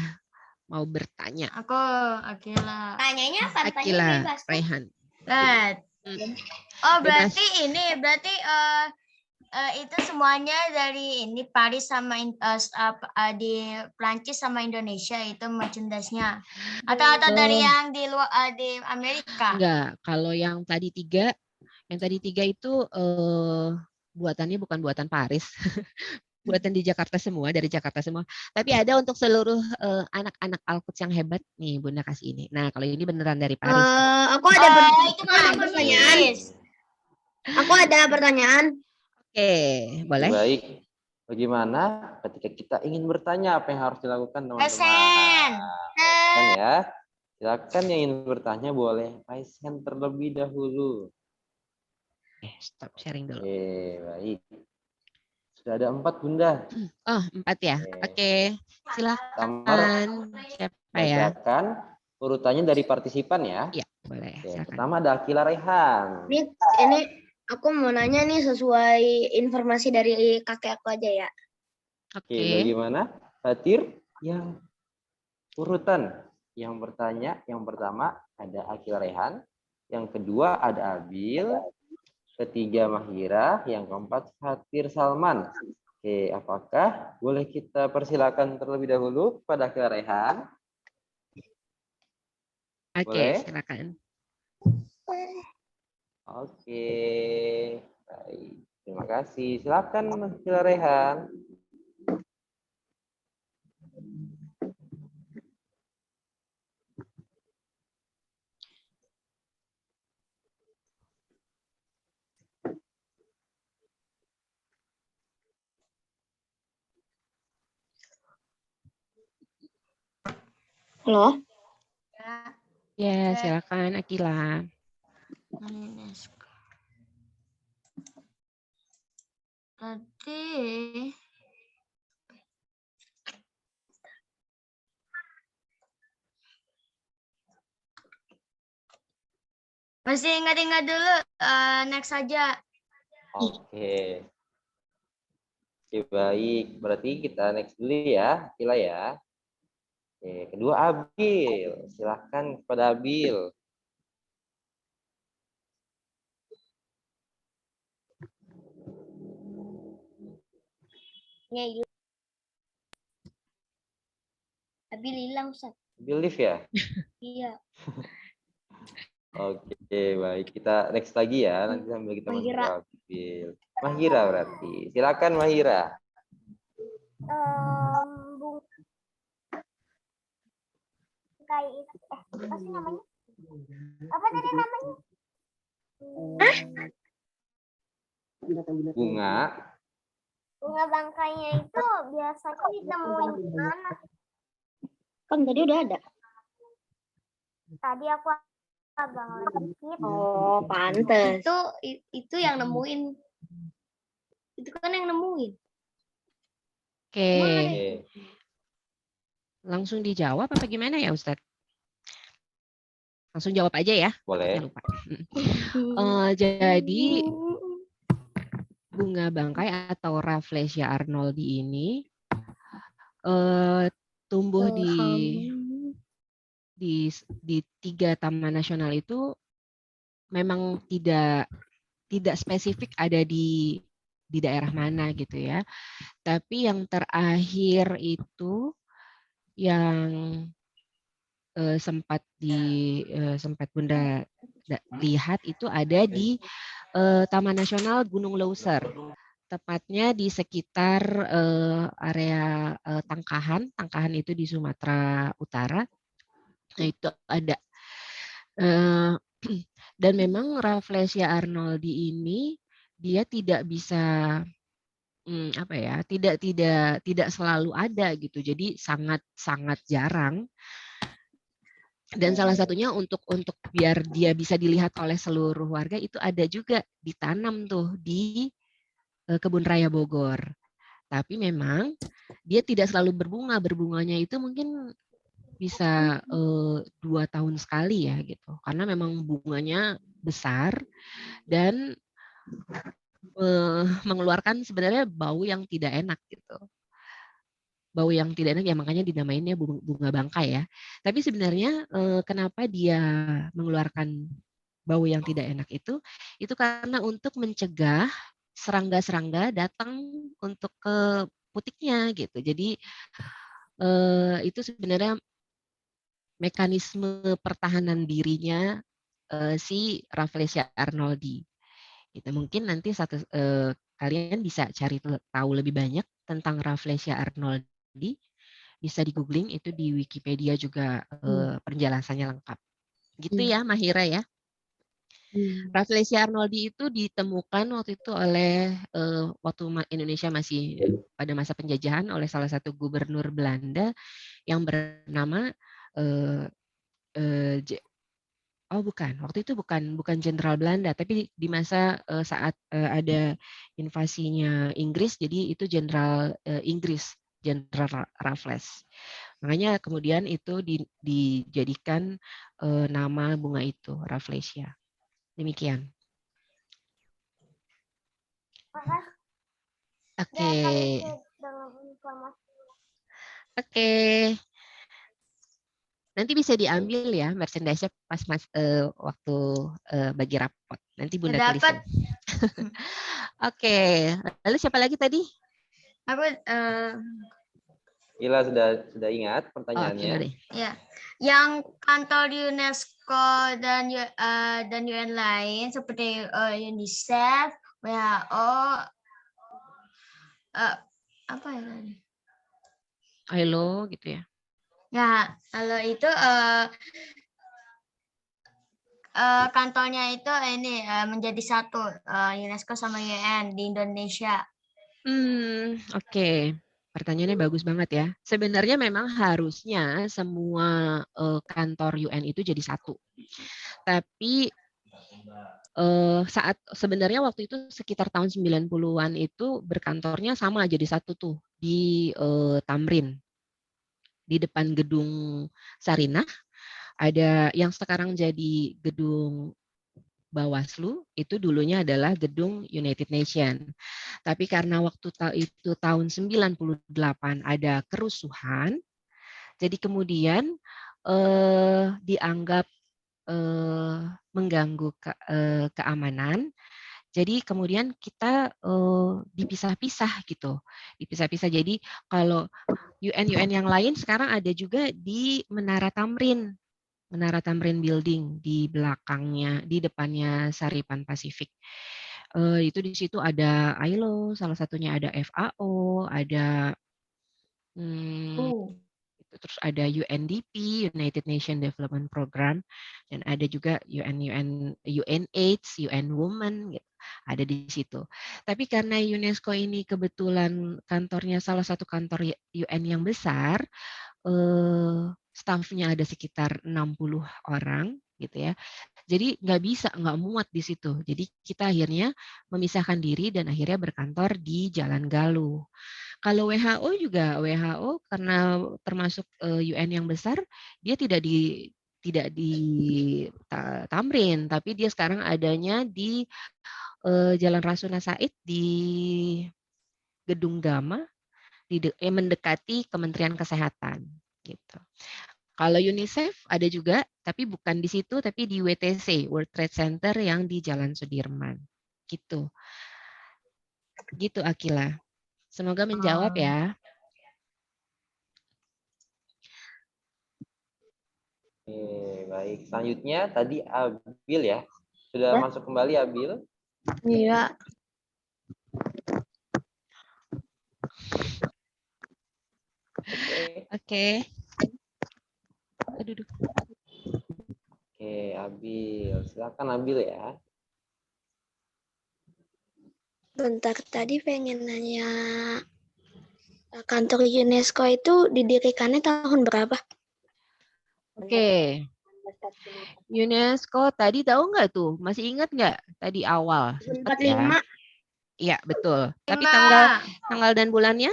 mau bertanya? Aku, Akila. Tanyanya apa? Akila, Raihan. Oh, berarti itu semuanya dari ini Paris sama di Prancis sama Indonesia itu merchandise-nya. Atau dari yang di luar di Amerika? Enggak, kalau yang tadi tiga itu buatannya bukan buatan Paris. Buatan di Jakarta semua, dari Jakarta semua. Tapi ada untuk seluruh anak-anak Al-Quds yang hebat nih Bunda kasih ini. Nah, kalau ini beneran dari Paris. Aku ada pertanyaan. Aku ada pertanyaan. Oke, boleh. Baik. Bagaimana ketika kita ingin bertanya apa yang harus dilakukan teman-teman? Kan ya. Silakan yang ingin bertanya boleh raise hand terlebih dahulu. Stop sharing dulu. Baik. Sudah ada 4 Bunda. Oh, 4 ya. Oke. Silakan. Siapa ya? Bacakan urutannya dari partisipan ya. Iya, boleh. Pertama ada Akila Raihan. Ini aku mau nanya nih sesuai informasi dari kakek aku aja ya. Oke, bagaimana? Fatir yang urutan yang bertanya yang pertama ada Akila Raihan, yang kedua ada Abil, ketiga Mahira, yang keempat Fatir Salman. Oke, apakah boleh kita persilakan terlebih dahulu kepada Akila Raihan? Oke, silakan. Oke, baik. Terima kasih. Silakan Akila Raihan. Halo? Ya, silakan Akila. Tadi masih ingat-ingat dulu, next saja. Oke. Oke, baik. Berarti kita next dulu ya, Akila ya. Oke, kedua Abil. Silahkan kepada Abil. Abil hilang, Ustaz. Abil lift ya? Iya. Oke, baik. Kita next lagi ya. Nanti sambil kita Mahira. menjawab. Bil. Mahira berarti. Silakan Mahira. Kayak itu, apa sih namanya? Apa tadi namanya? Bunga. Bunga bangkainya itu biasanya ditemuin di mana? Kan tadi udah ada. Tadi aku abang lagi skip. Oh, pantes. Itu yang nemuin. Itu kan yang nemuin. Oke. Oke. Langsung dijawab apa gimana ya Ustadz? Langsung jawab aja ya. Boleh. Saya lupa. Jadi bunga bangkai atau Rafflesia arnoldi ini tumbuh di 3 taman nasional itu memang tidak spesifik ada di daerah mana gitu ya. Tapi yang terakhir itu yang sempat Bunda lihat itu ada di Taman Nasional Gunung Leuser, tepatnya di sekitar area Tangkahan. Tangkahan itu di Sumatera Utara. Nah itu ada. Dan memang Rafflesia arnoldi ini dia tidak bisa tidak selalu ada gitu. Jadi sangat jarang. Dan salah satunya untuk biar dia bisa dilihat oleh seluruh warga itu ada juga ditanam tuh di Kebun Raya Bogor. Tapi memang dia tidak selalu berbunga. Berbunganya itu mungkin bisa 2 tahun sekali ya gitu. Karena memang bunganya besar dan mengeluarkan sebenarnya bau yang tidak enak gitu. Bau yang tidak enak ya makanya dinamainnya bunga bangkai ya. Tapi sebenarnya kenapa dia mengeluarkan bau yang tidak enak itu karena untuk mencegah serangga-serangga datang untuk ke putiknya gitu. Jadi itu sebenarnya mekanisme pertahanan dirinya si Rafflesia arnoldi. Itu mungkin nanti kalian bisa cari tahu lebih banyak tentang Rafflesia arnoldi. Bisa di googling, itu di Wikipedia juga penjelasannya lengkap. Gitu ya Mahira ya. Rafflesia arnoldi itu ditemukan waktu itu oleh waktu Indonesia masih pada masa penjajahan oleh salah satu gubernur Belanda yang bernama waktu itu bukan jenderal Belanda, tapi di masa saat ada invasinya Inggris, jadi itu jenderal Inggris, Jenderal Raffles. Makanya kemudian itu dijadikan nama bunga itu, Rafflesia. Demikian. Oke. Oke. Nanti bisa diambil ya merchandise-nya pas waktu bagi rapot. Nanti Bunda tulisin. Oke. Lalu siapa lagi tadi? Aku Ila sudah ingat pertanyaannya? Ya. Yang kantor UNESCO dan UN lain seperti UNICEF, WHO, apa ya tadi? ILO gitu ya. Ya, kalau itu kantornya itu ini menjadi satu, UNESCO sama UN di Indonesia. Oke. Pertanyaannya bagus banget ya. Sebenarnya memang harusnya semua kantor UN itu jadi satu. Tapi sebenarnya waktu itu sekitar tahun 90-an itu berkantornya sama jadi satu tuh di Tamrin. Di depan gedung Sarinah, ada yang sekarang jadi gedung Bawaslu, itu dulunya adalah gedung United Nations. Tapi karena waktu itu tahun 98 ada kerusuhan, jadi kemudian dianggap mengganggu keamanan. Jadi kemudian kita dipisah-pisah gitu, dipisah-pisah. Jadi kalau UN yang lain sekarang ada juga di Menara Tamrin. Menara Tamrin Building di belakangnya, di depannya Saripan Pasifik. Itu di situ ada ILO, salah satunya ada FAO, ada terus ada UNDP, United Nations Development Program, dan ada juga UNAIDS, UN Women, gitu. Ada di situ. Tapi karena UNESCO ini kebetulan kantornya salah satu kantor UN yang besar, stafnya ada sekitar 60 orang, gitu ya. Jadi nggak muat di situ. Jadi kita akhirnya memisahkan diri dan akhirnya berkantor di Jalan Galuh. Kalau WHO juga, WHO karena termasuk UN yang besar, dia tidak di Tamrin, tapi dia sekarang adanya di Jalan Rasuna Said di Gedung Gama, mendekati Kementerian Kesehatan, gitu. Kalau UNICEF ada juga, tapi bukan di situ, tapi di WTC, World Trade Center yang di Jalan Sudirman, gitu. Gitu Akila. Semoga menjawab ya. Oke, baik. Selanjutnya tadi Abil ya. Sudah masuk kembali Abil? Iya. Oke. Aduh. Oke, Abil. Silakan Abil ya. Bentar, tadi pengen nanya, kantor UNESCO itu didirikannya tahun berapa? Oke. UNESCO tadi tahu nggak tuh? Masih ingat nggak tadi awal? 45. Iya, betul. Tapi 5. tanggal dan bulannya?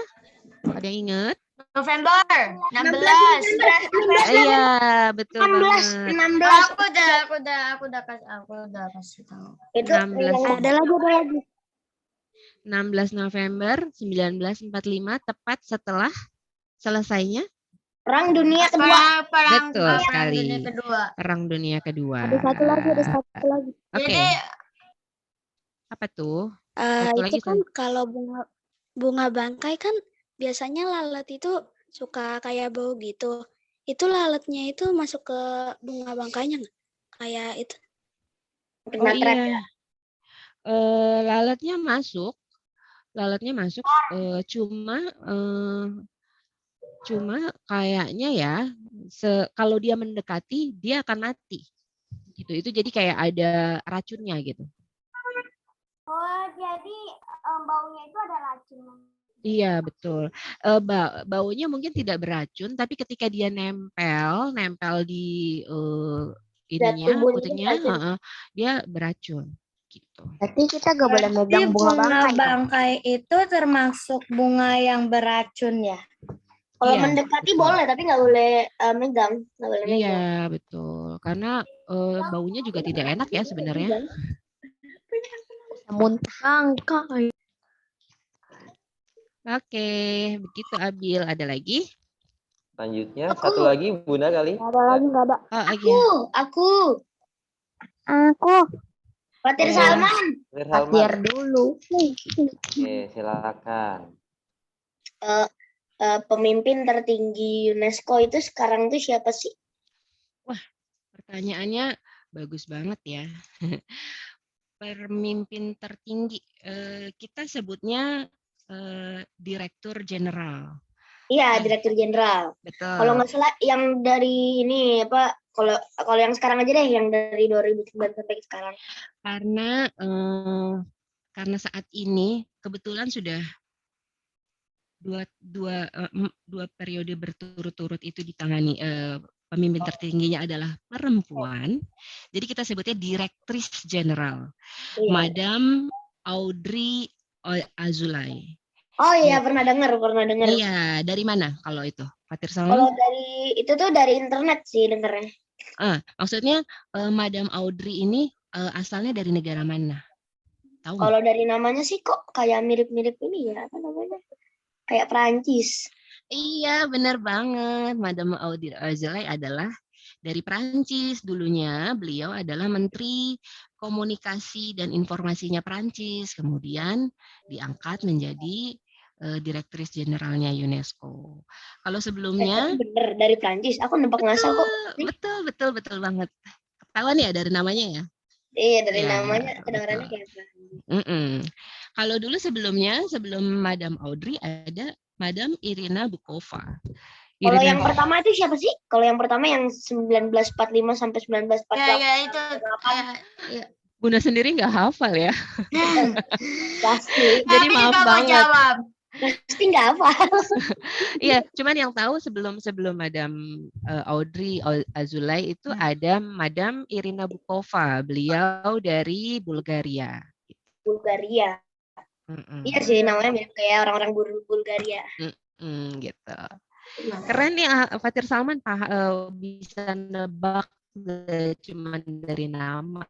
Ada yang ingat? November 16. Iya, betul banget. 16. Aku udah kasih tahu. Itu 16. Ada lagi. 16 November 1945 tepat setelah selesainya Perang Dunia Kedua. betul sekali. Dunia Kedua. Perang Dunia Kedua. Ada satu lagi. Oke. Jadi Apa tuh? Itu kan kalau bunga bangkai kan biasanya lalat itu suka kayak bau gitu. Itu lalatnya itu masuk ke bunga bangkainya nggak? Kayak itu. Oh iya. Lalatnya masuk, cuma kayaknya ya kalau dia mendekati dia akan mati gitu. Itu jadi kayak ada racunnya gitu. Oh, jadi baunya itu ada racun. Iya betul. Baunya mungkin tidak beracun, tapi ketika dia nempel di kutunya, dia beracun. Gitu. Berarti kita gak boleh megang bunga bangkai itu termasuk bunga yang beracun ya? Kalau Iya, mendekati betul. boleh, tapi nggak boleh megang. Nggak boleh megang. Iya betul. Karena baunya juga tidak enak ya sebenarnya. muntah bangkai. Oke, begitu Abil. Ada lagi? Selanjutnya satu lagi Bunda kali. Ada lagi nggak ada? Oh, Aku. Fatir Oke. Salman. Fatir dulu. Oke, silakan. Pemimpin tertinggi UNESCO itu sekarang tuh siapa sih? pertanyaannya bagus banget ya. Pemimpin tertinggi, kita sebutnya Direktur Jenderal. Iya, Direktur Jenderal. Betul. Kalau nggak salah yang dari ini apa? Kalau yang sekarang aja deh, yang dari 2009 sampai sekarang. Karena saat ini kebetulan sudah dua periode berturut-turut itu ditangani, pemimpin tertingginya adalah perempuan. Jadi kita sebutnya Direktris Jenderal, Iya. Madam Audrey Azoulay. Oh iya, pernah dengar. Iya, dari mana kalau itu? Fatir Salman? Kalau dari internet sih dengarnya. Maksudnya Madam Audrey ini asalnya dari negara mana? Tahu nggak? Kalau dari namanya sih kok kayak mirip-mirip ini ya, apa namanya? Kayak Perancis. Iya, benar banget. Madam Audrey Azoulay adalah dari Perancis. Dulunya beliau adalah Menteri Komunikasi dan Informasinya Perancis. Kemudian diangkat menjadi Direktoris Jenderalnya UNESCO. Kalau Tapi sebelumnya, bener dari Prancis. Aku nebak ngasal kok. betul banget. Ketahuan ya dari namanya ya? Iya, dari Ya, namanya kedengarannya betul. kayak Prancis. Kalau dulu sebelum Madame Audrey ada Madame Irina Bokova. Kalau yang pertama itu siapa sih? Kalau yang pertama yang 1945 sampai 1948. Ya itu. Ya. Bunda sendiri nggak hafal ya? Pasti. Jadi Tapi maaf nggak mau banget. jawab. Pasti nggak hafal. Iya, cuman yang tahu sebelum Madame Audrey Azoulay itu ada Madame Irina Bokova. Beliau dari Bulgaria. Bulgaria. Iya sih, namanya mirip kayak orang-orang Bulgaria. Gitu. Keren nih Fatir Salman bisa nebak cuman dari nama.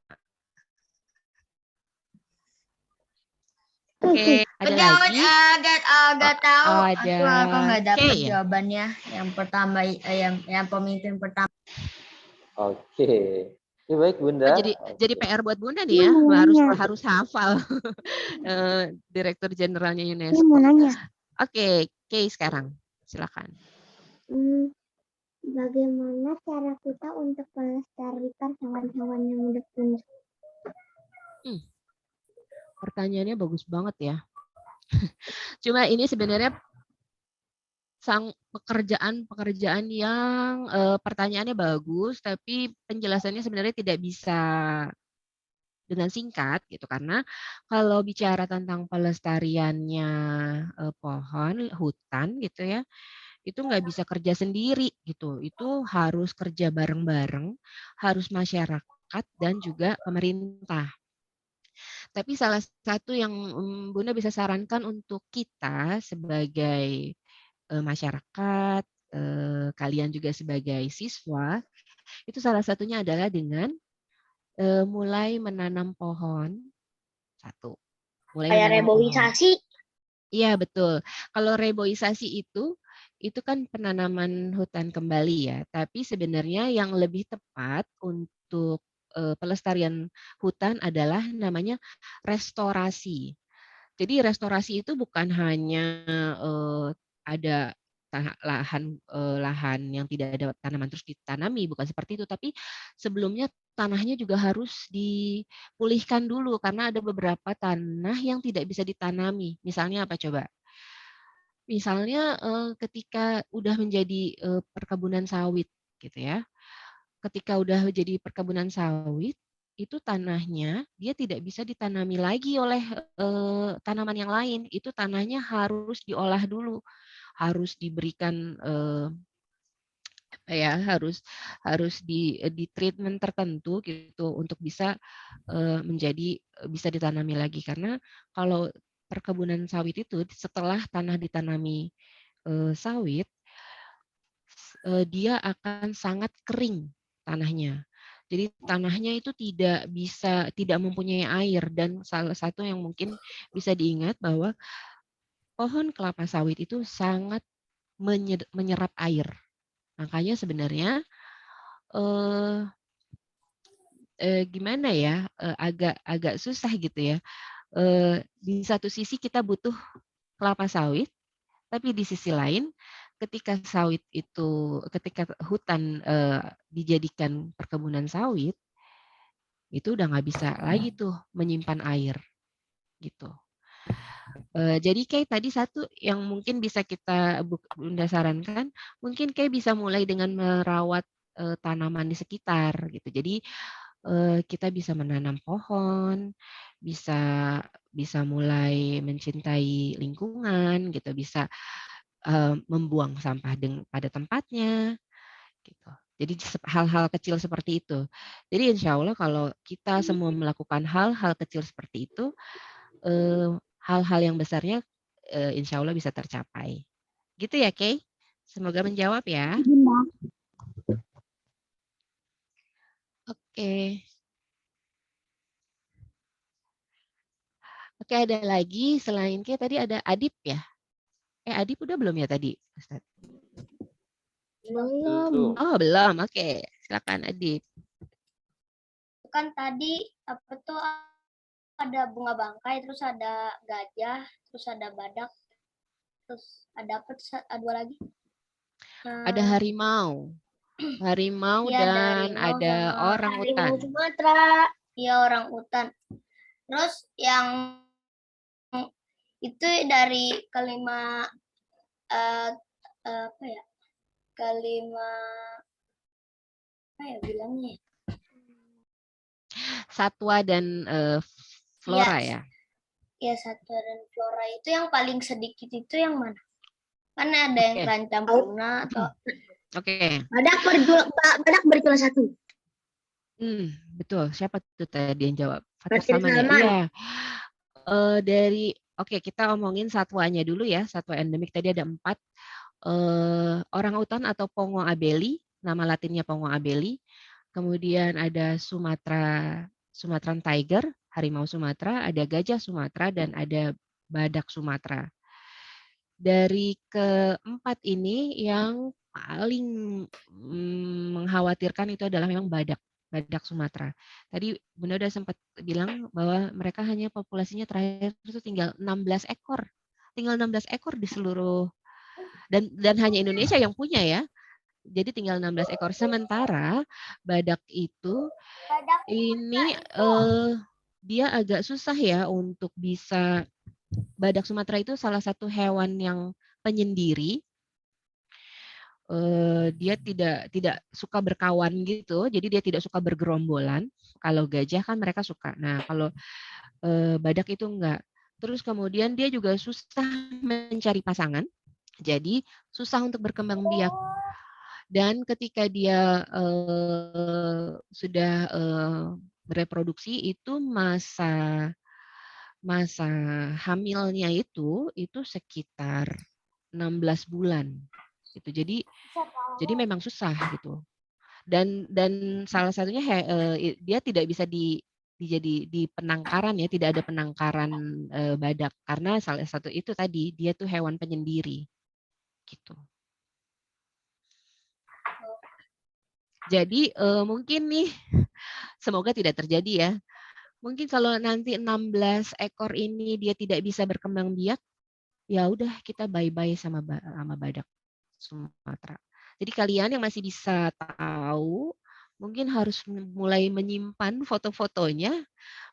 Oke, ada lagi? Agak tahu. Ada Aku nggak dapat ya? jawabannya. Yang pertama, yang pemimpin pertama. Oke. Ya, baik Bunda. Jadi PR buat Bunda nih ya, harus hafal Direktur Jenderalnya UNESCO. Oke, Kay sekarang, silakan. Bagaimana cara kita untuk melestarikan hewan-hewan yang udah punah? Pertanyaannya bagus banget ya. Cuma ini sebenarnya pekerjaan yang pertanyaannya bagus, tapi penjelasannya sebenarnya tidak bisa dengan singkat gitu, karena kalau bicara tentang pelestariannya pohon, hutan gitu ya, itu nggak bisa kerja sendiri gitu. Itu harus kerja bareng-bareng, harus masyarakat dan juga pemerintah. Tapi salah satu yang Bunda bisa sarankan untuk kita sebagai masyarakat, kalian juga sebagai siswa, itu salah satunya adalah dengan mulai menanam pohon. Satu, mulai Kayak menanam pohon. reboisasi. Iya betul. Kalau reboisasi itu kan penanaman hutan kembali ya. Tapi sebenarnya yang lebih tepat untuk pelestarian hutan adalah namanya restorasi. Jadi restorasi itu bukan hanya ada lahan yang tidak ada tanaman terus ditanami, bukan seperti itu. Tapi sebelumnya tanahnya juga harus dipulihkan dulu karena ada beberapa tanah yang tidak bisa ditanami. Misalnya apa coba? Misalnya ketika udah menjadi perkebunan sawit gitu ya. Ketika udah jadi perkebunan sawit, itu tanahnya dia tidak bisa ditanami lagi oleh tanaman yang lain. Itu tanahnya harus diolah dulu, harus diberikan harus di treatment tertentu gitu untuk bisa bisa ditanami lagi. Karena kalau perkebunan sawit itu setelah tanah ditanami sawit, dia akan sangat kering tanahnya. Jadi tanahnya itu tidak mempunyai air, dan salah satu yang mungkin bisa diingat bahwa pohon kelapa sawit itu sangat menyerap air. Makanya sebenarnya gimana ya, agak susah gitu ya. Di satu sisi kita butuh kelapa sawit, tapi di sisi lain ketika hutan dijadikan perkebunan sawit, itu udah nggak bisa lagi tuh menyimpan air gitu. Jadi kayak tadi satu yang mungkin bisa kita Bunda sarankan, mungkin kayak bisa mulai dengan merawat tanaman di sekitar gitu. Jadi kita bisa menanam pohon, bisa mulai mencintai lingkungan gitu, bisa membuang sampah pada tempatnya gitu. Jadi hal-hal kecil seperti itu. Jadi insya Allah kalau kita semua melakukan hal-hal kecil seperti itu, hal-hal yang besarnya insya Allah bisa tercapai. Gitu ya, Kay? Semoga menjawab ya. Oke. Oke, ada lagi selain Kay tadi ada Adip ya? Adip udah belum ya tadi, Ustaz? Belum. Oh, belum. Oke, silakan Adip. Kan tadi apa tuh ada bunga bangkai, terus ada gajah, terus ada badak. Terus ada apa? Dua lagi. Ada harimau. Harimau Ya, ada dan harimau ada sama orang harimau utan. Sumatera. Ya, orang utan. Terus yang itu dari kelima apa ya? Kelima apa ya bilangnya? Satwa dan flora ya. Ya, satwa dan flora itu yang paling sedikit itu yang mana? Mana ada yang Oke. terancam punah atau Oke. Badak bertulah satu. Betul. Siapa tuh tadi yang jawab? Fatir Fatir Salman ya? Salman. Iya. Oke, kita omongin satwanya dulu ya. Satwa endemik tadi ada 4. Orang utan atau Pongo abeli, nama latinnya Pongo abeli. Kemudian ada Sumatran tiger, harimau Sumatera, ada gajah Sumatera, dan ada badak Sumatera. Dari keempat ini yang paling mengkhawatirkan itu adalah memang badak Sumatera. Tadi Bunda udah sempat bilang bahwa mereka hanya populasinya terakhir itu tinggal 16 ekor. Tinggal 16 ekor di seluruh, dan hanya Indonesia yang punya ya. Jadi tinggal 16 ekor. Sementara badak itu ini dia agak susah ya untuk bisa. Badak Sumatera itu salah satu hewan yang penyendiri. Dia tidak suka berkawan gitu, jadi dia tidak suka bergerombolan. Kalau gajah kan mereka suka. Nah, kalau badak itu enggak. Terus kemudian dia juga susah mencari pasangan, jadi susah untuk berkembang biak. Dan ketika dia sudah bereproduksi, itu masa hamilnya itu sekitar 16 bulan. Gitu. Jadi memang susah gitu. Dan salah satunya dia tidak bisa di penangkaran ya, tidak ada penangkaran badak karena salah satu itu tadi dia tuh hewan penyendiri. Gitu. Jadi mungkin nih semoga tidak terjadi ya. Mungkin kalau nanti 16 ekor ini dia tidak bisa berkembang biak, ya udah kita bye-bye sama badak Sumatera. Jadi kalian yang masih bisa tahu, mungkin harus mulai menyimpan foto-fotonya,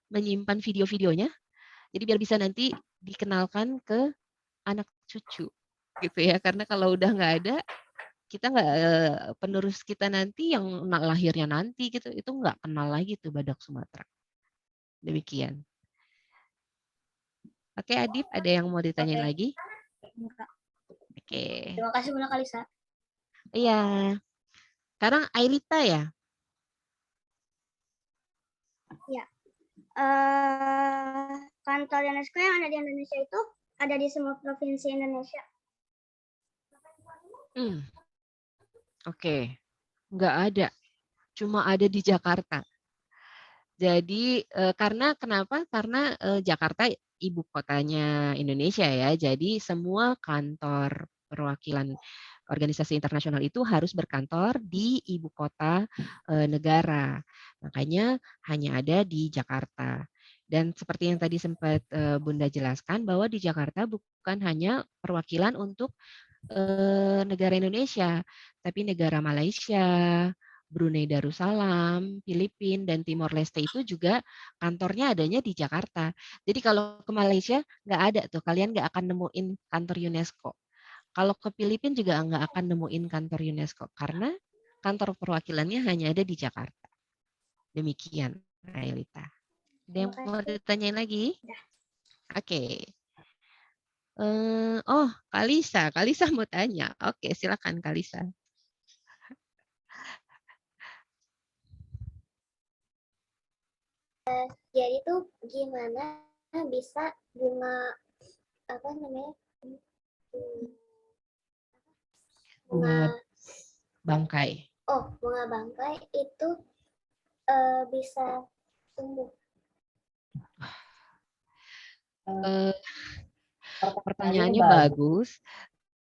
menyimpan video-videonya, jadi biar bisa nanti dikenalkan ke anak cucu, gitu ya. Karena kalau udah nggak ada, kita nggak penerus kita nanti yang lahirnya nanti gitu, itu nggak kenal lagi tuh badak Sumatera. Demikian. Oke, Adib, ada yang mau ditanyain lagi? Oke. Terima kasih Bunda Kalisa. Iya. Sekarang Ailita ya? Ya. Kantor UNESCO yang ada di Indonesia itu ada di semua provinsi Indonesia. Oke. Nggak ada. Cuma ada di Jakarta. Jadi kenapa? Karena Jakarta ibu kotanya Indonesia ya. Jadi semua kantor perwakilan organisasi internasional itu harus berkantor di ibu kota negara. Makanya hanya ada di Jakarta. Dan seperti yang tadi sempat Bunda jelaskan bahwa di Jakarta bukan hanya perwakilan untuk negara Indonesia, tapi negara Malaysia, Brunei Darussalam, Filipina, dan Timor Leste itu juga kantornya adanya di Jakarta. Jadi kalau ke Malaysia nggak ada tuh, kalian nggak akan nemuin kantor UNESCO. Kalau ke Filipina juga nggak akan nemuin kantor UNESCO karena kantor perwakilannya hanya ada di Jakarta. Demikian, Ailita. Ada yang mau ditanyain lagi? Oke. Kalisa mau tanya. Oke, silakan Kalisa. Jadi tuh gimana bisa bunga bunga bangkai. Bunga bangkai itu bisa tumbuh. Pertanyaannya bagus,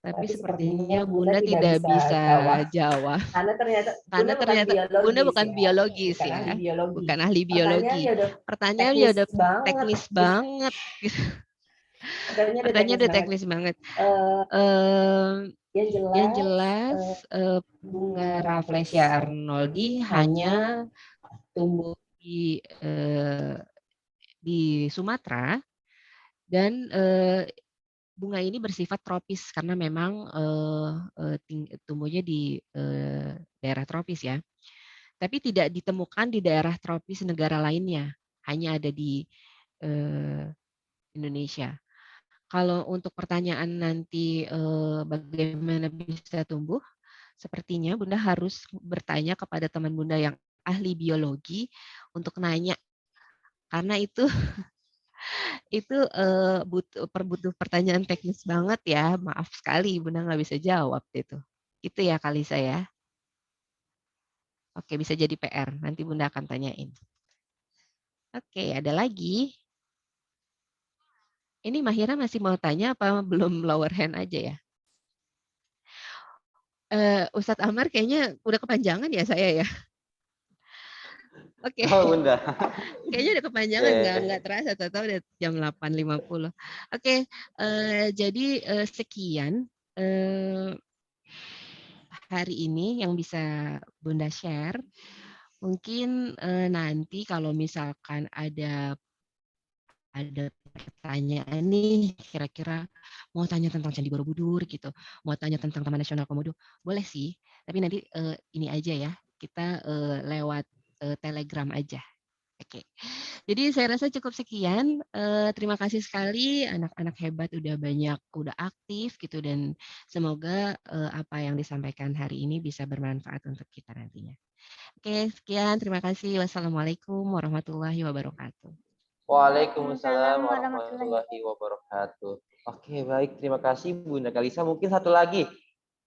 tapi sepertinya Bunda tidak bisa jawab. Karena ternyata Bunda bukan biologis ya, bukan ahli biologi. Pertanyaannya udah teknis banget. Pertanyaannya udah teknis banget. Yang jelas bunga Rafflesia arnoldi hanya tumbuh di Sumatera, dan bunga ini bersifat tropis karena memang tumbuhnya di daerah tropis ya. Tapi tidak ditemukan di daerah tropis negara lainnya, hanya ada di Indonesia. Kalau untuk pertanyaan nanti bagaimana bisa tumbuh, sepertinya Bunda harus bertanya kepada teman Bunda yang ahli biologi untuk nanya, karena itu butuh pertanyaan teknis banget ya. Maaf sekali Bunda nggak bisa jawab itu. Itu ya Kalisa ya. Oke, bisa jadi PR. Nanti Bunda akan tanyain. Oke, ada lagi? Ini Mahira masih mau tanya apa belum lower hand aja ya? Ustadz Amar kayaknya udah kepanjangan ya saya ya. Oke. Oh, Bunda. Kayaknya udah kepanjangan, nggak terasa, tahu udah jam 8.50. Oke, jadi sekian hari ini yang bisa Bunda share. Mungkin nanti kalau misalkan ada pertanyaan nih, kira-kira mau tanya tentang Candi Borobudur gitu, mau tanya tentang Taman Nasional Komodo, boleh sih. Tapi nanti ini aja ya, kita lewat Telegram aja. Oke, jadi saya rasa cukup sekian. Terima kasih sekali anak-anak hebat udah aktif gitu, dan semoga apa yang disampaikan hari ini bisa bermanfaat untuk kita nantinya. Oke, sekian. Terima kasih. Wassalamualaikum warahmatullahi wabarakatuh. Waalaikumsalam warahmatullahi wabarakatuh. Oke, baik. Terima kasih Bunda Kalisa. Mungkin satu lagi.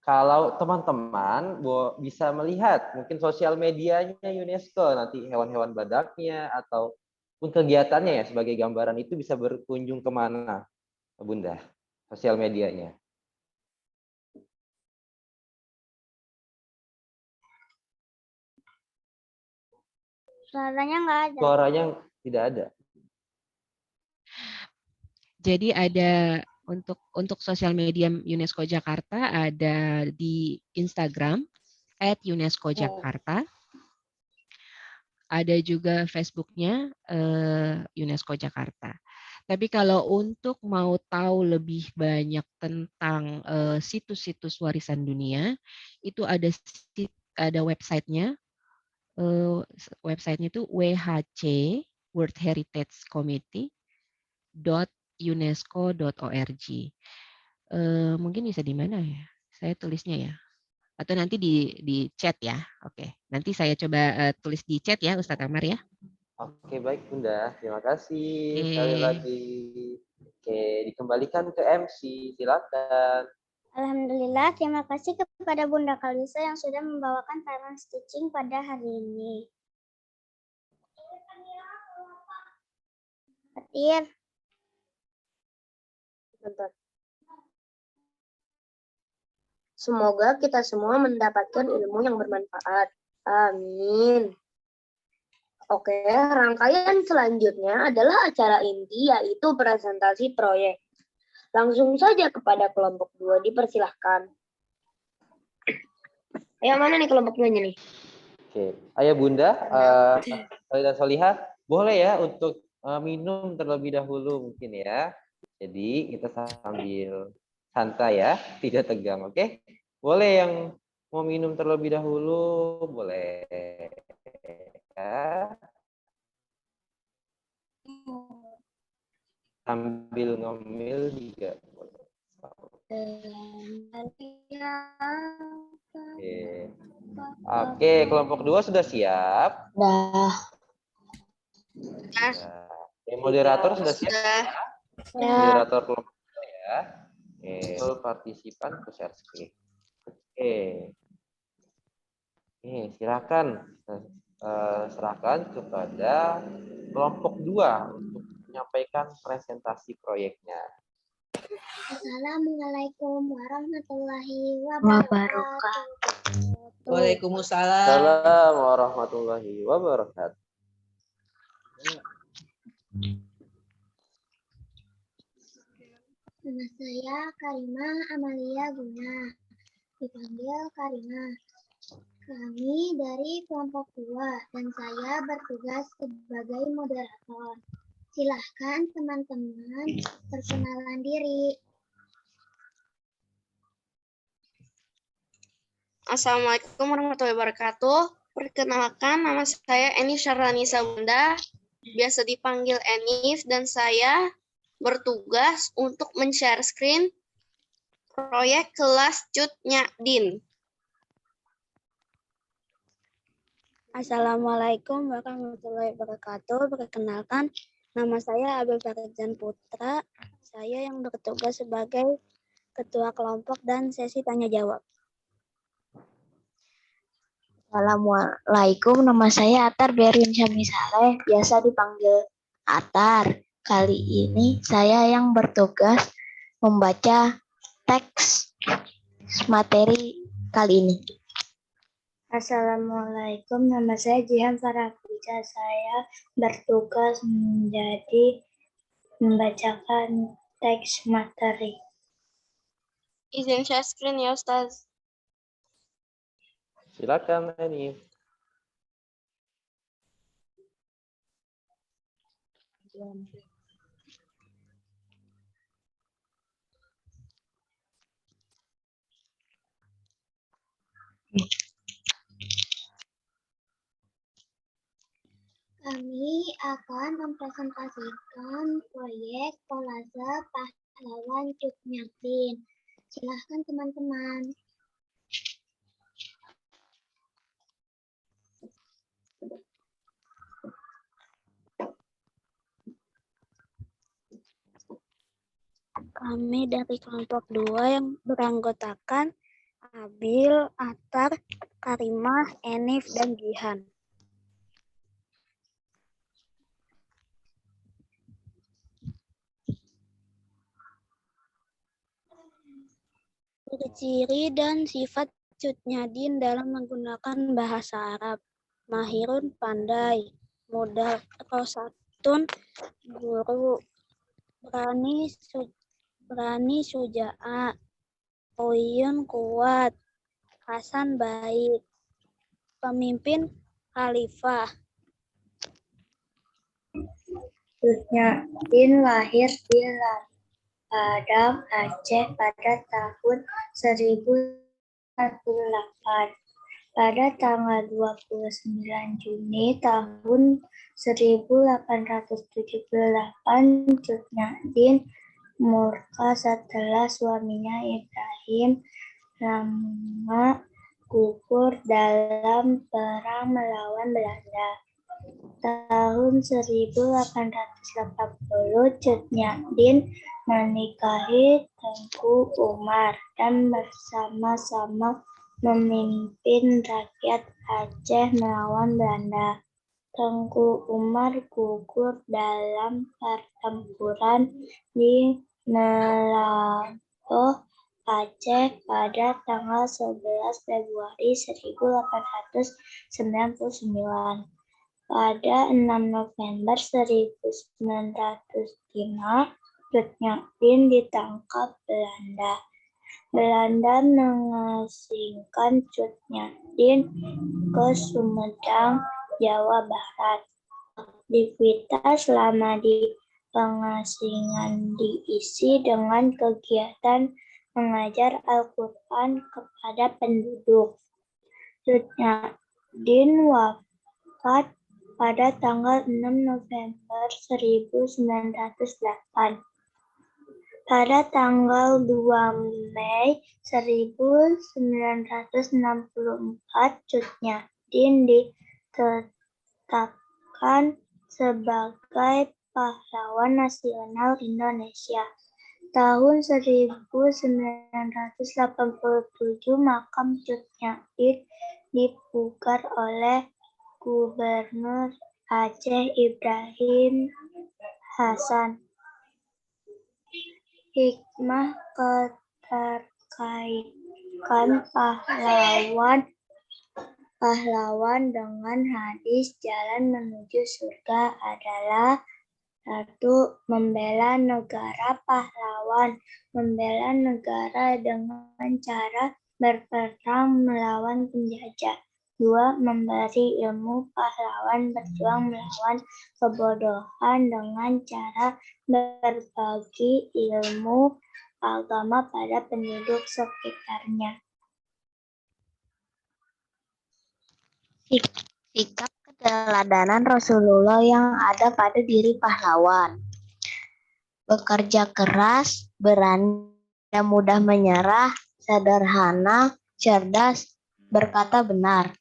Kalau teman-teman bisa melihat mungkin sosial medianya UNESCO, nanti hewan-hewan badaknya ataupun kegiatannya ya sebagai gambaran, itu bisa berkunjung kemana, Bunda, sosial medianya? Suaranya nggak ada. Suaranya tidak ada. Jadi ada untuk sosial media UNESCO Jakarta, ada di Instagram @UNESCO-Jakarta. Ada juga Facebooknya UNESCO Jakarta. Tapi kalau untuk mau tahu lebih banyak tentang situs-situs warisan dunia, itu ada websitenya. Websitenya itu WHC World Heritage Committee .unesco.org. Mungkin bisa di mana ya? Saya tulisnya ya. Atau nanti di chat ya. Oke, nanti saya coba tulis di chat ya, Ustadz Amar ya. Oke, baik Bunda. Terima kasih sekali lagi. Oke, dikembalikan ke MC. Silakan. Alhamdulillah, terima kasih kepada Bunda Kalisa yang sudah membawakan parents teaching pada hari ini. Fatir. Semoga kita semua mendapatkan ilmu yang bermanfaat. Amin. Oke, rangkaian selanjutnya adalah acara inti, yaitu presentasi proyek. Langsung saja kepada kelompok 2, dipersilahkan. Ayo, mana nih kelompok 2-nya nih? Oke, ayo Bunda, dan Solihah, boleh ya untuk minum terlebih dahulu mungkin ya. Jadi kita sambil santai ya, tidak tegang, oke? Boleh yang mau minum terlebih dahulu, boleh. Ya. Sambil ngemil juga boleh. Oke, kelompok 2 sudah siap? Moderator sudah siap? Moderator kelompok 2 ya. Oke, partisipan ke share screen. Oke, silakan serahkan kepada kelompok 2 untuk menyampaikan presentasi proyeknya. Assalamualaikum warahmatullahi wabarakatuh. Waalaikumsalam. Assalamualaikum warahmatullahi wabarakatuh. Nama saya Karimah Amalia Guna, dipanggil Karimah. Kami dari kelompok 2 dan saya bertugas sebagai moderator. Silahkan teman-teman perkenalan diri. Assalamualaikum warahmatullahi wabarakatuh. Perkenalkan, nama saya Eni Syarlanisa Bunda, biasa dipanggil Enif, dan saya bertugas untuk men-share screen proyek kelas Cut Nyak Din. Assalamualaikum warahmatullahi wabarakatuh. Perkenalkan, nama saya Abel Farizan Putra. Saya yang bertugas sebagai ketua kelompok dan sesi tanya jawab. Assalamualaikum, nama saya Atar Berwin Syamsi Saleh, biasa dipanggil Atar. Kali ini saya yang bertugas membaca teks materi kali ini. Assalamualaikum, nama saya Jihan Farafriza. Saya bertugas membacakan teks materi. Izin share screen ya, Ustaz. Silakan, Eni. Kami akan mempresentasikan proyek kolase pahlawan Cut Nyak Din. Silahkan teman-teman. Kami dari kelompok 2 yang beranggotakan Abil, Atar, Karimah, Enif, dan Jihan. Ciri-ciri dan sifat Cut Nyak Din dalam menggunakan bahasa Arab. Mahirun, pandai, mudah, rosatun, guru, berani, suja'a, Oyun, kuat, Hasan, baik, pemimpin, khalifah. Cut Nyak Din lahir di Padang, Aceh pada tahun 1048. Pada tanggal 29 Juni tahun 1878, Cut Nyak Din murka setelah suaminya Ibrahim lama gugur dalam perang melawan Belanda. Tahun 1880, Cut Nyak Din menikahi Tengku Umar dan bersama-sama memimpin rakyat Aceh melawan Belanda. Tengku Umar gugur dalam pertempuran di Melaboh, Aceh pada tanggal 11 Februari 1899. Pada 6 November 1905, Cut Nyak Din ditangkap Belanda. Belanda mengasingkan Cut Nyak Din ke Sumedang, Jawa Barat. Aktivitas selama di pengasingan diisi dengan kegiatan mengajar Al-Quran kepada penduduk. Cut Nyak Din wafat pada tanggal 6 November 1908. Pada tanggal 2 Mei 1964, Cut Nyak Din ditetapkan sebagai pahlawan nasional Indonesia. Tahun 1987, makam Cut Nyak Din dipugar oleh Gubernur Aceh Ibrahim Hasan. Hikmah keterkaitan pahlawan dengan hadis jalan menuju surga adalah 1. Membela negara pahlawan. Membela negara dengan cara berperang melawan penjajah. 2. Memberi ilmu pahlawan berjuang melawan kebodohan dengan cara berbagi ilmu agama pada penduduk sekitarnya. Sikap keteladanan Rasulullah yang ada pada diri pahlawan. Bekerja keras, berani, mudah menyerah, sederhana, cerdas, berkata benar.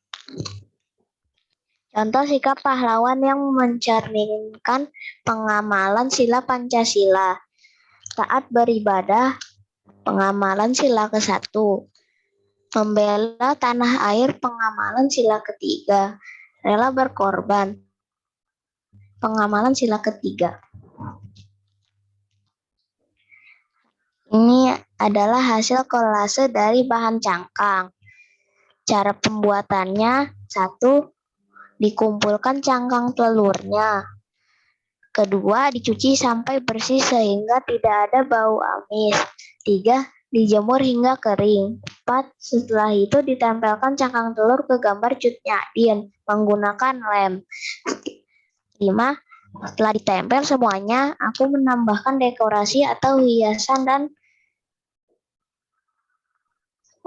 Contoh sikap pahlawan yang mencerminkan pengamalan sila Pancasila. Taat beribadah, pengamalan sila ke-1. Membela tanah air, pengamalan sila ke-3. Rela berkorban, pengamalan sila ke-3. Ini adalah hasil kolase dari bahan cangkang. Cara pembuatannya: 1. Dikumpulkan cangkang telurnya. 2. Dicuci sampai bersih sehingga tidak ada bau amis. 3. Dijemur hingga kering. 4. Setelah itu ditempelkan cangkang telur ke gambar Cut Nyak menggunakan lem. 5. Setelah ditempel semuanya, aku menambahkan dekorasi atau hiasan dan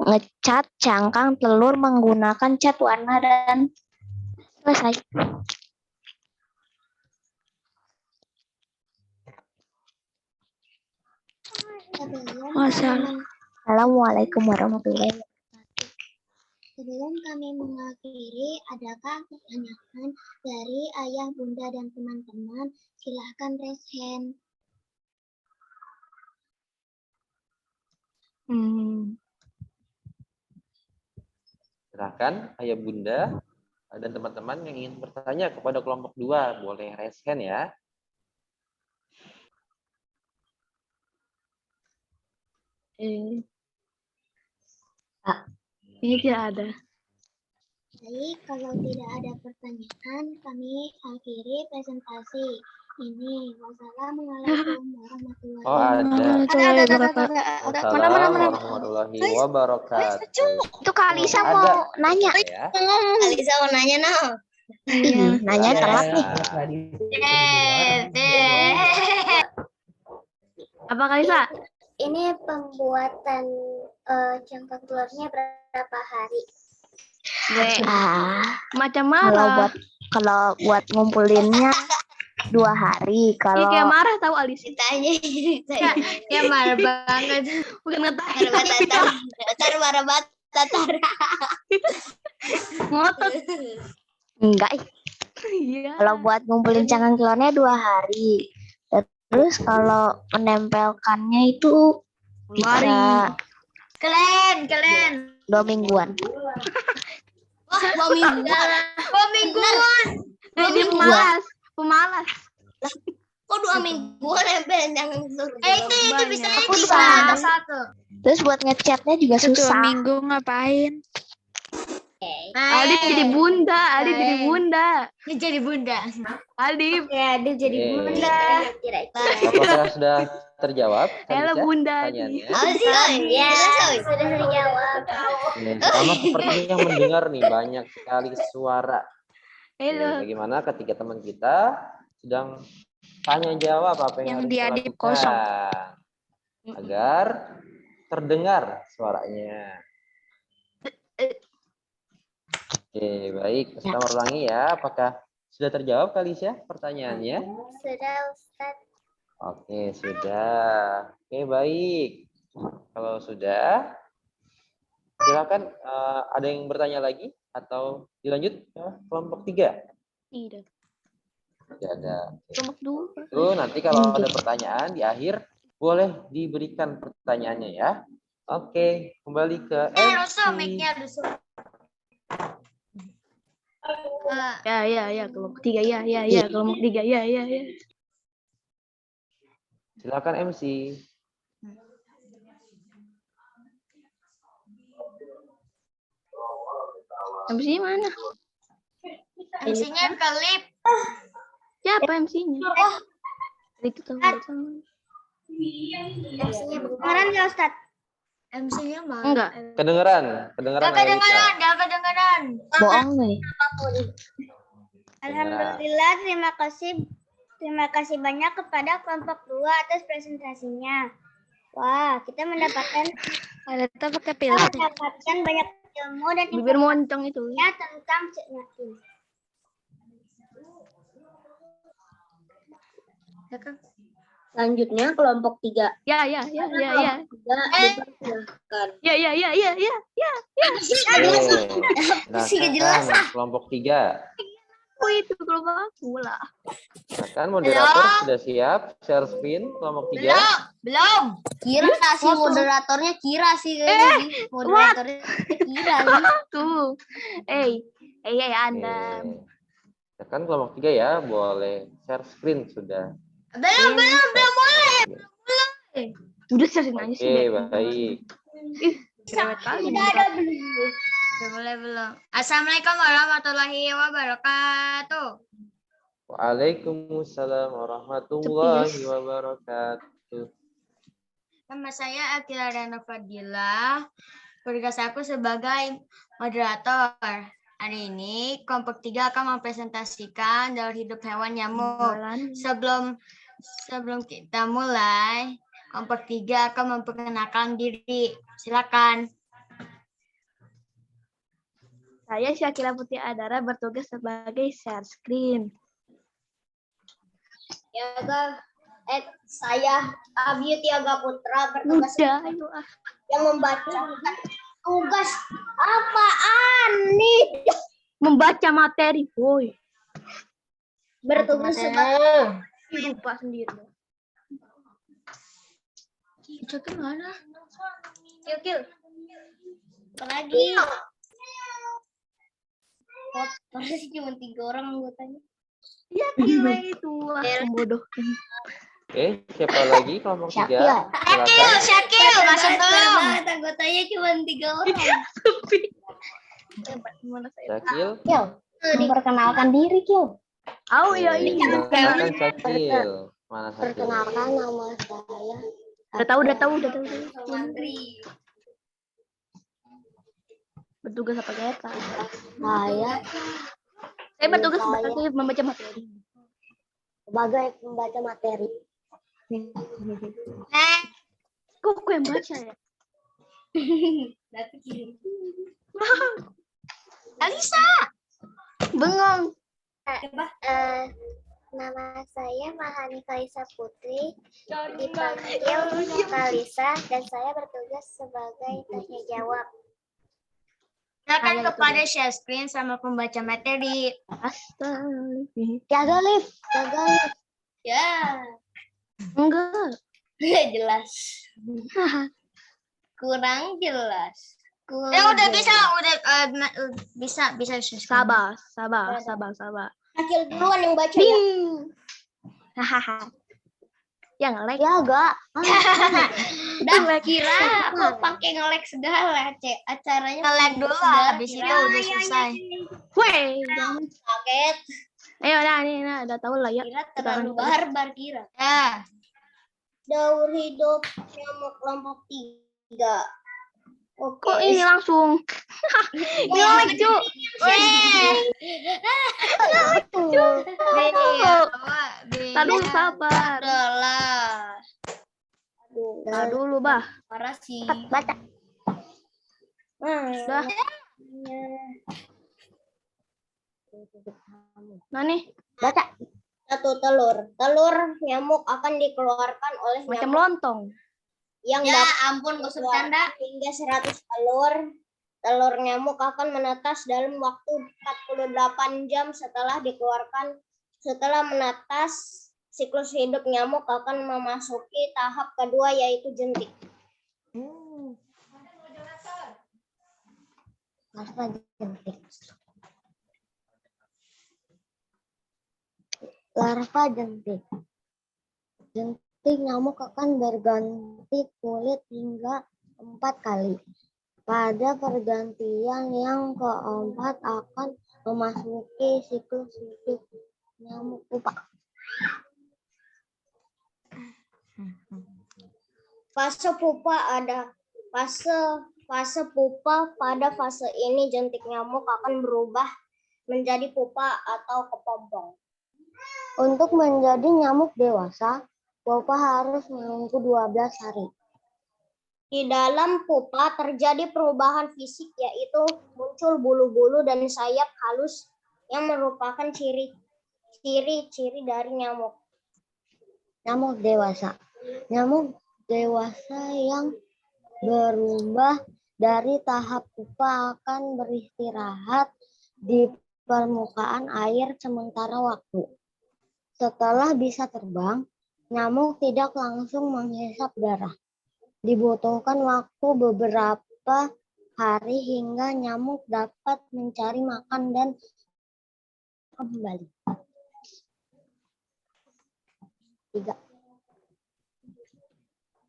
ngecat cangkang telur menggunakan cat warna dan selesai. Assalamualaikum warahmatullahi wabarakatuh. Sebelum kami mengakhiri, adakah pertanyaan dari ayah, bunda, dan teman-teman? Silahkan raise hand. Silahkan ayah bunda dan teman-teman yang ingin bertanya kepada kelompok 2 boleh raise hand ya. Ini tidak ada. Baik, kalau tidak ada pertanyaan, kami akhiri presentasi ini. Wassalamualaikum warahmatullahi wabarakatuh. Waalaikumsalam warahmatullahi wabarakatuh. Itu Kak Alisa mau nanya. Ya. Alisa mau nanya no. Nanya telat nih. Apa Kak Alisa? Ini pembuatan cangkang telurnya berapa hari? Macam marah. Kalau buat ngumpulinnya 2 hari. Kalau kayak marah tahu Alisa. Ditanya. Ya marah banget. Bukan ngetar. Marah batar. Ngotot. enggak. Iya. Kalau buat ngumpulin cangkang telurnya 2 hari. Terus kalau menempelkannya itu bisa Keren. 2 mingguan. Wah, 2 mingguan. 2 mingguan. Dia pemalas. Kok 2 mingguan nempel cangkang telur? Itu bisa satu. Terus buat ngecatnya juga susah. 1 minggu ngapain? Aldi jadi bunda. Dia jadi bunda. Aldi. Ya, dia jadi bunda. Apakah sudah terjawab? Halo bunda. Ya, Sudah terjawab. Pertama sepertinya mendengar nih banyak sekali suara. Halo. Bagaimana ketika teman kita sedang tanya jawab apa yang harus kita lakukan kosong. agar terdengar suaranya. Oke, baik. Kita ulangi ya. Apakah sudah terjawab Kak Alisa pertanyaannya? Sudah, Ustaz. Oke, sudah. Oke, baik. Kalau sudah, silakan ada yang bertanya lagi atau dilanjut ke kelompok 3? Tidak. Tidak ada. Kelompok 2. Itu nanti kalau ada pertanyaan di akhir boleh diberikan pertanyaannya ya. Oke, kembali ke mic-nya rusuh. Ya, kelompok 3 ya, kelompok 3 ya. Silakan MC. MC-nya mana? MC-nya Philip. Siapa MC-nya? Kedengeran nggak Ustaz? MC-nya mana? Enggak. Kedengeran Gak Alika. kedengeran, gak kedengeran. Bohong nih. Alhamdulillah, terima kasih banyak kepada kelompok 2 atas presentasinya. Wah, kita mendapatkan banyak ilmu dan Bibir moncong itu. informasinya tentang Cik Yakin. Selanjutnya kelompok 3. Ya. Silakan kelompok 3. Oh, itu kelompok aku lah. Silakan moderator sudah siap share screen kelompok 3. Belum. Kira sih moderatornya Kira sih kayaknya. Moderatornya Kira nih. Tuh. Anda. Silakan kelompok 3 ya, boleh share screen sudah. Belum mulai. Udah sering aja sih. Oke, baik. Cerewet kali. Belum. Assalamualaikum warahmatullahi wabarakatuh. Waalaikumsalam warahmatullahi wabarakatuh. Nama saya Akila Rana Fadila. Tugas aku sebagai moderator. Hari ini kelompok 3 akan mempresentasikan daur hidup hewan nyamuk. Sebelum kita mulai, kelompok 3 akan memperkenalkan diri. Silakan. Saya Syakila Putri Adara bertugas sebagai share screen. Saya Abiuti Aga Putra bertugas yang membaca tugas apaan nih? Membaca materi, boy. Bertugas sebagai Lupa sendiri. Cokil mana? Kil. Apalagi? Harus cuma 3 orang anggotanya. Ya, gila itu. Bodoh. Oke, siapa lagi kelompok 3? Syakil, masuk belum? Anggotanya cuma 3 orang. Syakil. Kil, memperkenalkan diri, Kil. Oh iya, Silakan Syakil. Mana Syakil? Perkenalkan nama saya. Udah tahu. Bertugas apa kita? Saya bertugas sebagai membaca materi. Sebagai pembaca materi. Kok aku yang baca ya? Alisa. Bengong. Nama saya Mahani Kalisa Putri, dipanggil Kalisa, dan saya bertugas sebagai tanya jawab. Silakan kepada share screen sama pembaca materi. Jaga lift. Ya, Enggak. jelas. Kurang jelas. Udah bisa share screen. Sabar. Akil duluan yang baca ya. Hahaha. Yang like. Ya, enggak. Udah kira kok pakai nge-lag segala, Cek. Acaranya Nge-lag dulu, habis itu udah selesai. Weh. kaget. Ayo, udah tahu lah ya. Kira terlalu barbar kira. Ya. Daur hidup nyamuk kelompok 3. Oke. Kok ini langsung? Ini like, Cuk. Tadi sabar. Tar dulu, Bah. Parah sih. Baca. Udah. Nah nih, Baca. 1 telur. Telur nyamuk akan dikeluarkan oleh macam nyamuk lontong. yang Ampun, gak usah bercanda. hingga 100 telur. Telur nyamuk akan menetas dalam waktu 48 jam setelah dikeluarkan. Setelah menetas, siklus hidup nyamuk akan memasuki tahap kedua, yaitu jentik. Larva jentik. Larva jentik. Jentik nyamuk akan berganti kulit hingga 4 kali. Pada pergantian yang keempat akan memasuki siklus hidup nyamuk pupa. Fase pupa ada fase pupa. Pada fase ini jentik nyamuk akan berubah menjadi pupa atau kepompong. Untuk menjadi nyamuk dewasa, pupa harus menunggu 12 hari. Di dalam pupa terjadi perubahan fisik, yaitu muncul bulu-bulu dan sayap halus yang merupakan ciri-ciri dari nyamuk. Nyamuk dewasa. Nyamuk dewasa yang berubah dari tahap pupa akan beristirahat di permukaan air sementara waktu. Setelah bisa terbang, nyamuk tidak langsung menghisap darah. Dibutuhkan waktu beberapa hari hingga nyamuk dapat mencari makan dan kembali. 3.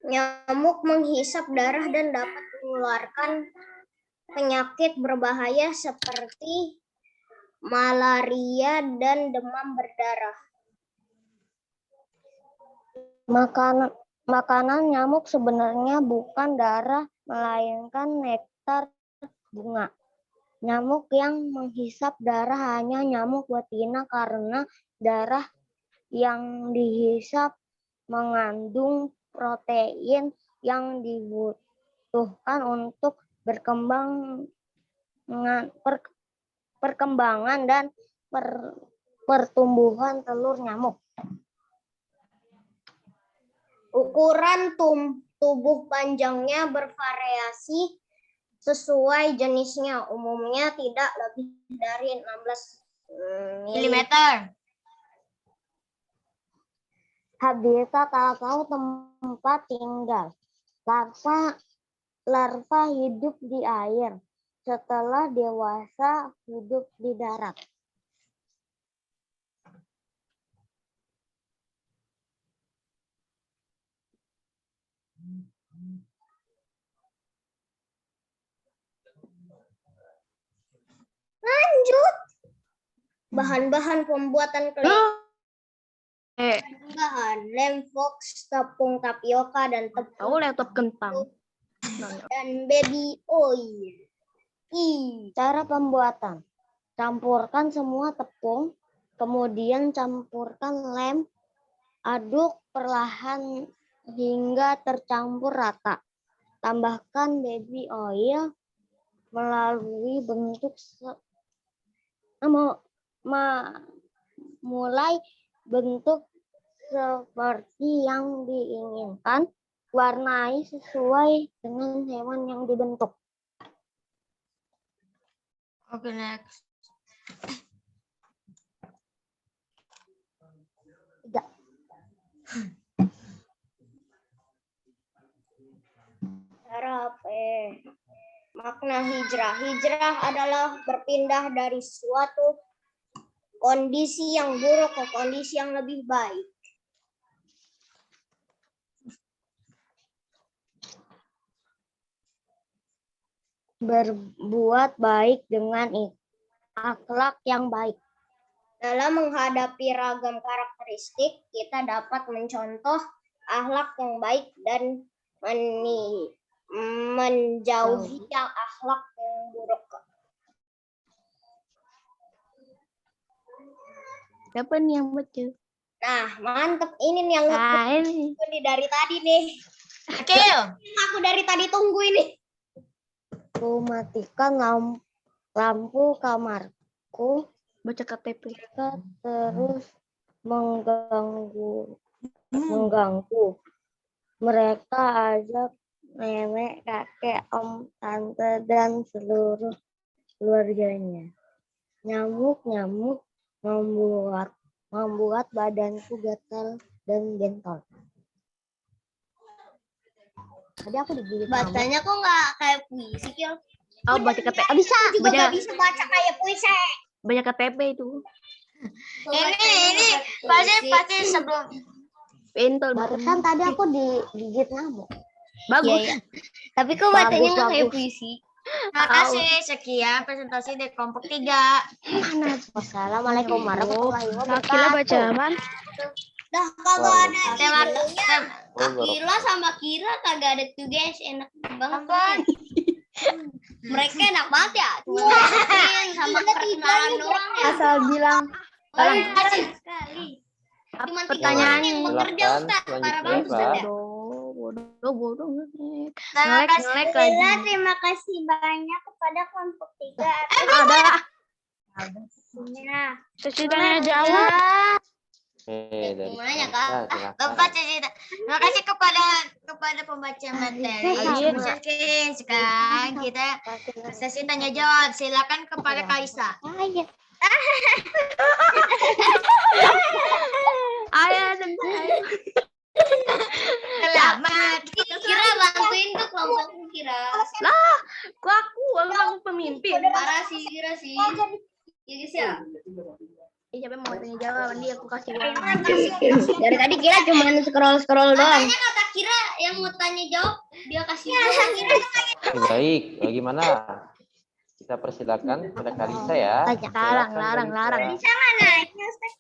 Nyamuk menghisap darah dan dapat menularkan penyakit berbahaya seperti malaria dan demam berdarah. Makanan nyamuk sebenarnya bukan darah, melainkan nektar bunga. Nyamuk yang menghisap darah hanya nyamuk betina karena darah yang dihisap mengandung protein yang dibutuhkan untuk perkembangan dan pertumbuhan telur nyamuk. Ukuran tubuh panjangnya bervariasi sesuai jenisnya, umumnya tidak lebih dari 16 mm. Habitat atau tempat tinggal. Larva hidup di air. Setelah dewasa hidup di darat. Lanjut. Bahan-bahan pembuatan bahan lem fox, tepung tapioka dan tepung laptop kentang dan baby oil. Cara pembuatan: campurkan semua tepung, kemudian campurkan lem, aduk perlahan hingga tercampur rata. Tambahkan baby oil melalui bentuk mulai bentuk seperti yang diinginkan, warnai sesuai dengan hewan yang dibentuk. Oke, next. 3. Cara makna hijrah. Hijrah adalah berpindah dari suatu kondisi yang buruk ke kondisi yang lebih baik. Berbuat baik dengan akhlak yang baik. Dalam menghadapi ragam karakteristik, kita dapat mencontoh akhlak yang baik dan menjauhi yang akhlak yang buruk. Siapa nih yang baca? Nah, mantep. Ini nih yang ini dari tadi nih. Akil. Aku dari tadi tunggu ini. Aku matikan lampu kamarku. Baca KTP. Terus mengganggu. Mereka ajak nenek, kakek, om, tante, dan seluruh keluarganya. Nyamuk membuat badanku gatal dan bentol. Tadi aku digigit. Bacanya kok nggak kayak puisi, Kil? Oh, baca KTP. Bisa. Juga nggak bisa baca kayak puisi. Baca KTP itu. Ini pasti sebelum. Pentol. Barusan tadi aku digigit nyamuk. Bagus. Iya. Tapi kok bacanya nggak kayak puisi? Makasih, sekian presentasi dari kelompok 3. Wassalamualaikum warahmatullahi wabarakatuh. Akila baca apa? Dah kalau ada Tema, Akila sama Kira kagak ada tugas, enak banget. Mereka enak banget ya. Cuma ngajarin sama perkenalan doang ya. Asal bilang Sekali. Cuma pertanyaannya yang bekerja Silakan Ustaz. Parah selanjutnya banget Ustaz ya. bodoh. terima kasih. Alhamdulillah, terima kasih banyak kepada kelompok 3 atas Ada. Sudah jawab. Dari Semuanya, Kak. Kak. Silakan. Lupa cerita. Terima kasih kepada pembaca materi. Oke, sekarang kita sesi tanya jawab. Silakan kepada Kalisa. Selamat. Kira bantuin tuh kelompokku Kira. Kok aku pemimpin. Parah sih Kira sih. Ya guys ya. Siapa yang mau tanya jawab? Nanti aku kasih uang. Dari tadi Kira cuma scroll doang. Katanya kata Kira yang mau tanya jawab dia kasih uang. Baik, bagaimana? Kita persilakan kepada Kalisa ya. Larang. Kalisa mana? Ini Ustaz.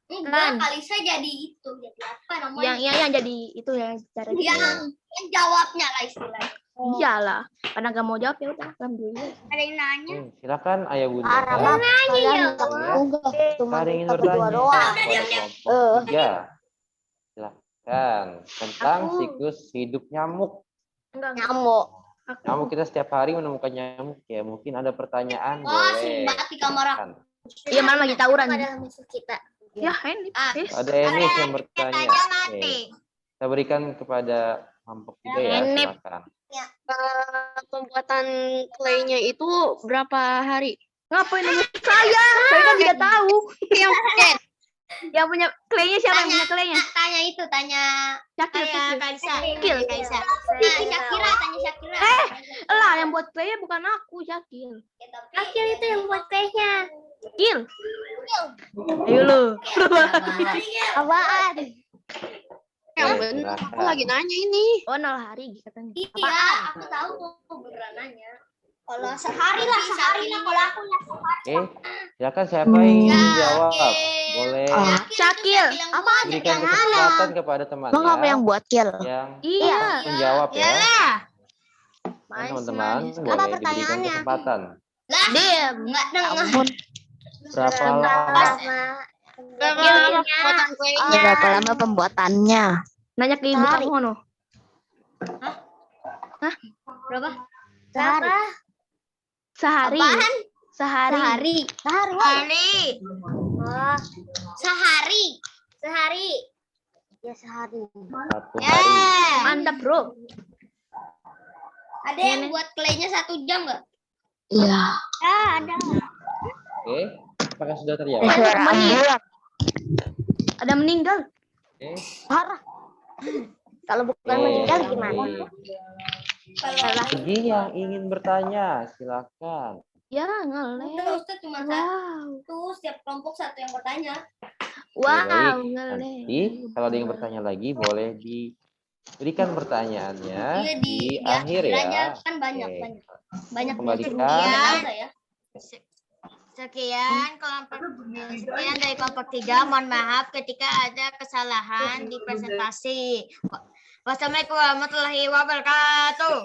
Enggak, Kalisa jadi itu, jadi apa namanya? Yang jadi itu ya cara Yang jawabnya lah istilahnya. iyalah. Karena gak mau jawab ya udah alhamdulillah. Ada yang nanya? Silakan Ayah Bunda. Ada yang ingin bertanya kepada kelompok 3. Silakan tentang siklus hidup nyamuk. Nyamuk. Nyamuk kita setiap hari menemukan nyamuk ya. Mungkin ada pertanyaan Wah, sering boleh. banget di kamar aku. Iya mana lagi tawuran. Adalah musuh kita. Ya ini. Ada Enis yang bertanya. Oke. Kita berikan kepada kelompok 3 ya. Silakan. Pembuatan claynya itu berapa hari? Ngapain nanya saya? Saya kan tidak tahu. Yang punya claynya siapa yang punya claynya? Tanya Syakir. Kalisa. Syakir. Kalisa. Tanya Syakira. Lah yang buat claynya bukan aku, Syakir. Syakir itu yang buat tehnya. Syakir. Ayo lu. Apaan? Yang benar, aku lagi nanya ini. Oh 0 hari katanya. Iya, aku tahu tuh beneran nanya. Kalau sehari lah kalau aku ya sehari. Silakan siapa yang ingin jawab? Boleh Syakir. berikan kesempatan kepada temannya. Emang apa yang buat kill? Yang Iya. menjawab ya. Iyalah. Dan teman-teman boleh diberikan kesempatan. Diam. Enggak dengar. Berapa lama? Pembuatan claynya. Berapa lama pembuatannya? Nanya ke ibu kamu no. Berapa? Sehari. Sehari. Hari. Oh, sehari. Ya sehari. 1 Ya. hari. Mantap, Bro. Ada yang buat claynya 1 jam nggak? Iya. Ada. Oke. Apakah sudah terjawab? Suara ambulan. Ada meninggal. Oke. Kalau bukan Oke. meninggal gimana? Bagi yang ingin bertanya, silakan. Ya, ngelek. Udah Ustaz cuma Wow. satu, setiap kelompok satu yang bertanya. Wow, baik. ngelek. Nanti kalau ada yang bertanya lagi boleh diberikan pertanyaannya Iya, di akhir ya. aja kan banyak. Kembalikan. Ya. Sekian dari kelompok 3. Mohon maaf ketika ada kesalahan di presentasi. Wassalamualaikum warahmatullahi wabarakatuh.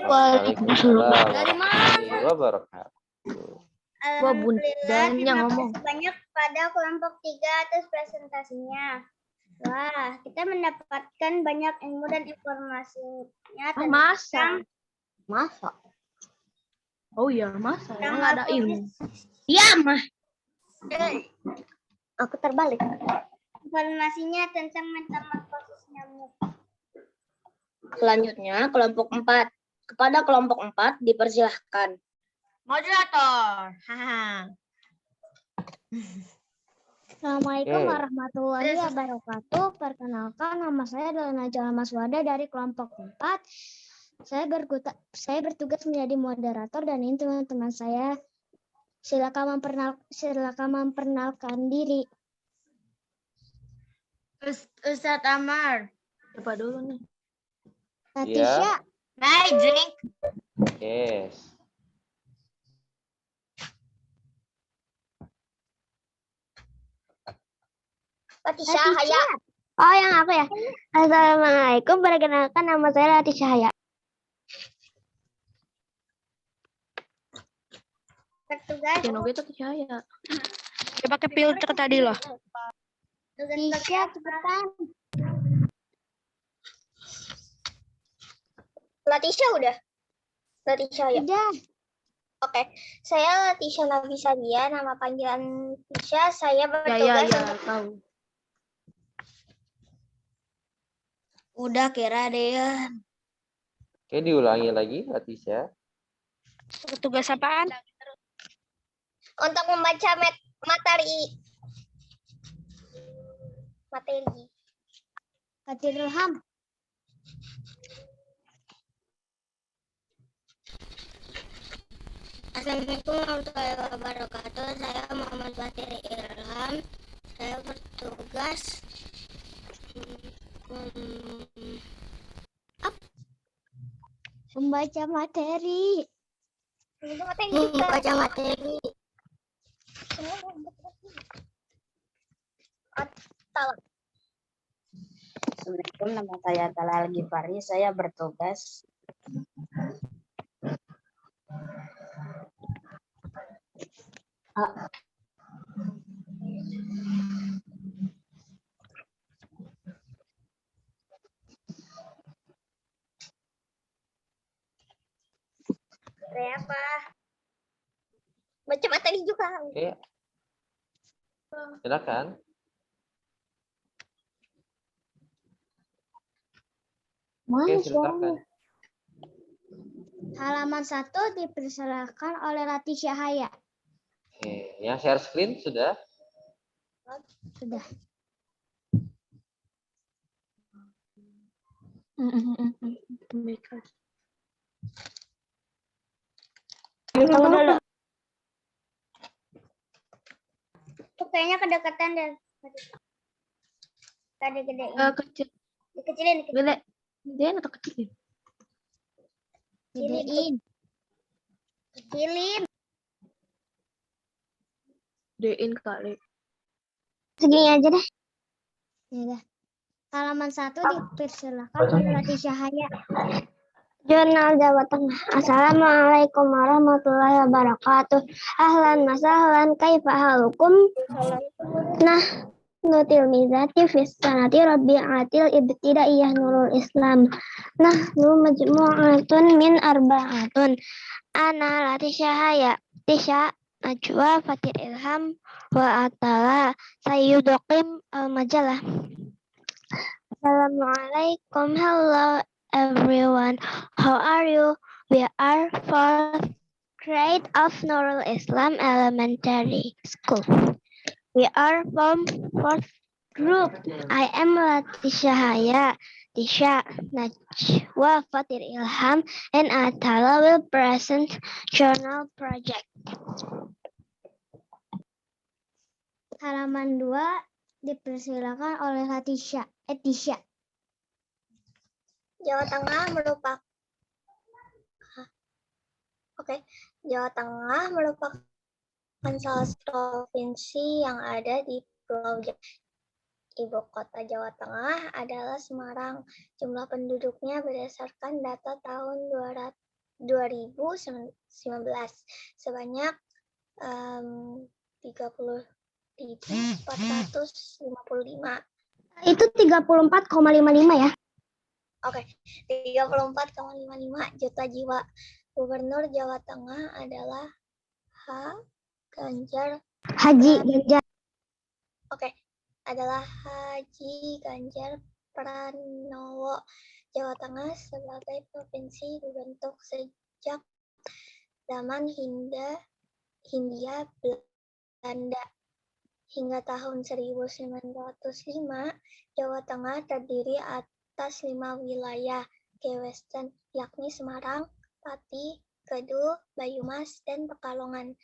Waalaikumsalam Dari warahmatullahi wabarakatuh. Wah, bundanya ngomong. Terima kasih banyak pada kelompok 3 atas presentasinya. Wah, kita mendapatkan banyak ilmu dan informasinya tentang Masa? Oh iya, masa? Emang nggak ada ilmu. Aku terbalik. informasinya tentang metamorfosis nyamuk. Selanjutnya, kelompok 4. Kepada kelompok 4 dipersilahkan. Moderator. Assalamualaikum Oke. warahmatullahi wabarakatuh. Perkenalkan, nama saya adalah Najwa Maswada dari kelompok 4. Saya bertugas menjadi moderator dan ini teman-teman saya. Silakan memperkenalkan diri. Ustadz Amar. Coba dulu nih. Natisha, May drink. Yes. Latisha Haya. Oh, yang aku ya. Assalamualaikum, perkenalkan nama saya Latisha Haya. Tugas. Itu percaya. Dia pakai filter tadi loh. Tisha, cepetan. Latisha udah. Latisha ya. Udah. Oke, saya Latisha Nafisa Dia, nama panggilan Tisha. Saya bertugas untuk tahu. Udah kira deh. Oke, diulangi lagi, Latisha. Tugas apaan? untuk membaca materi. Fatirul Ham. Assalamualaikum warahmatullahi wabarakatuh. Saya Muhammad Fatir Ilham. Saya bertugas Membaca materi. membaca materi. Assalamualaikum, nama saya Talal Gifari. Saya bertugas apa? Baca materi juga. Oke. Silakan. Oke, silakan. Halaman 1 dipersilakan oleh Latisha Haya. Oke, yang share screen sudah? Sudah. Tunggu dulu. Tuh kayaknya kedekatan deh. Tadi gedein. Kecil. Dikecilin. Gede. Gedein atau kecilin? Gedein. Kecilin. Gedein kali. Segini aja deh. Ya udah. Halaman 1 dipersilakan oleh Latisha Haya. Jurnal Jawa Tengah. Assalamualaikum warahmatullahi wabarakatuh. Ahlan masahlan, kaifa halukum? Nah, nutil mizati fis sanati rabi'atil ibtidaiyah nurul Islam. Nah, nu majmu'atun min arba'atun. Ana Latisha Haya. Tisha Najwa Fatir Ilham wa Atala Sayyudokim al-Majalah. Assalamualaikum, hello everyone. How are you? We are 4th grade of Nurul Islam Elementary School. We are from 4th group. I am Latisha Haya, Tisha Najwa Fatir Ilham, and Atala will present journal project. Halaman 2 dipersilakan oleh Tisha. Jawa Tengah merupakan Jawa Tengah merupakan salah satu provinsi yang ada di Pulau Jawa. Ibu kota Jawa Tengah adalah Semarang. Jumlah penduduknya berdasarkan data tahun 2019 sebanyak 30.455. Itu 34,55 ya. Oke, 34,55 juta jiwa. Gubernur Jawa Tengah adalah Haji Ganjar. Oke, adalah Haji Ganjar Pranowo. Jawa Tengah sebagai provinsi dibentuk sejak zaman Hindia Belanda. Hingga tahun 1905, Jawa Tengah terdiri atas 5 wilayah Gewestern, yakni Semarang, Pati, Kedul, Banyumas, dan Pekalongan.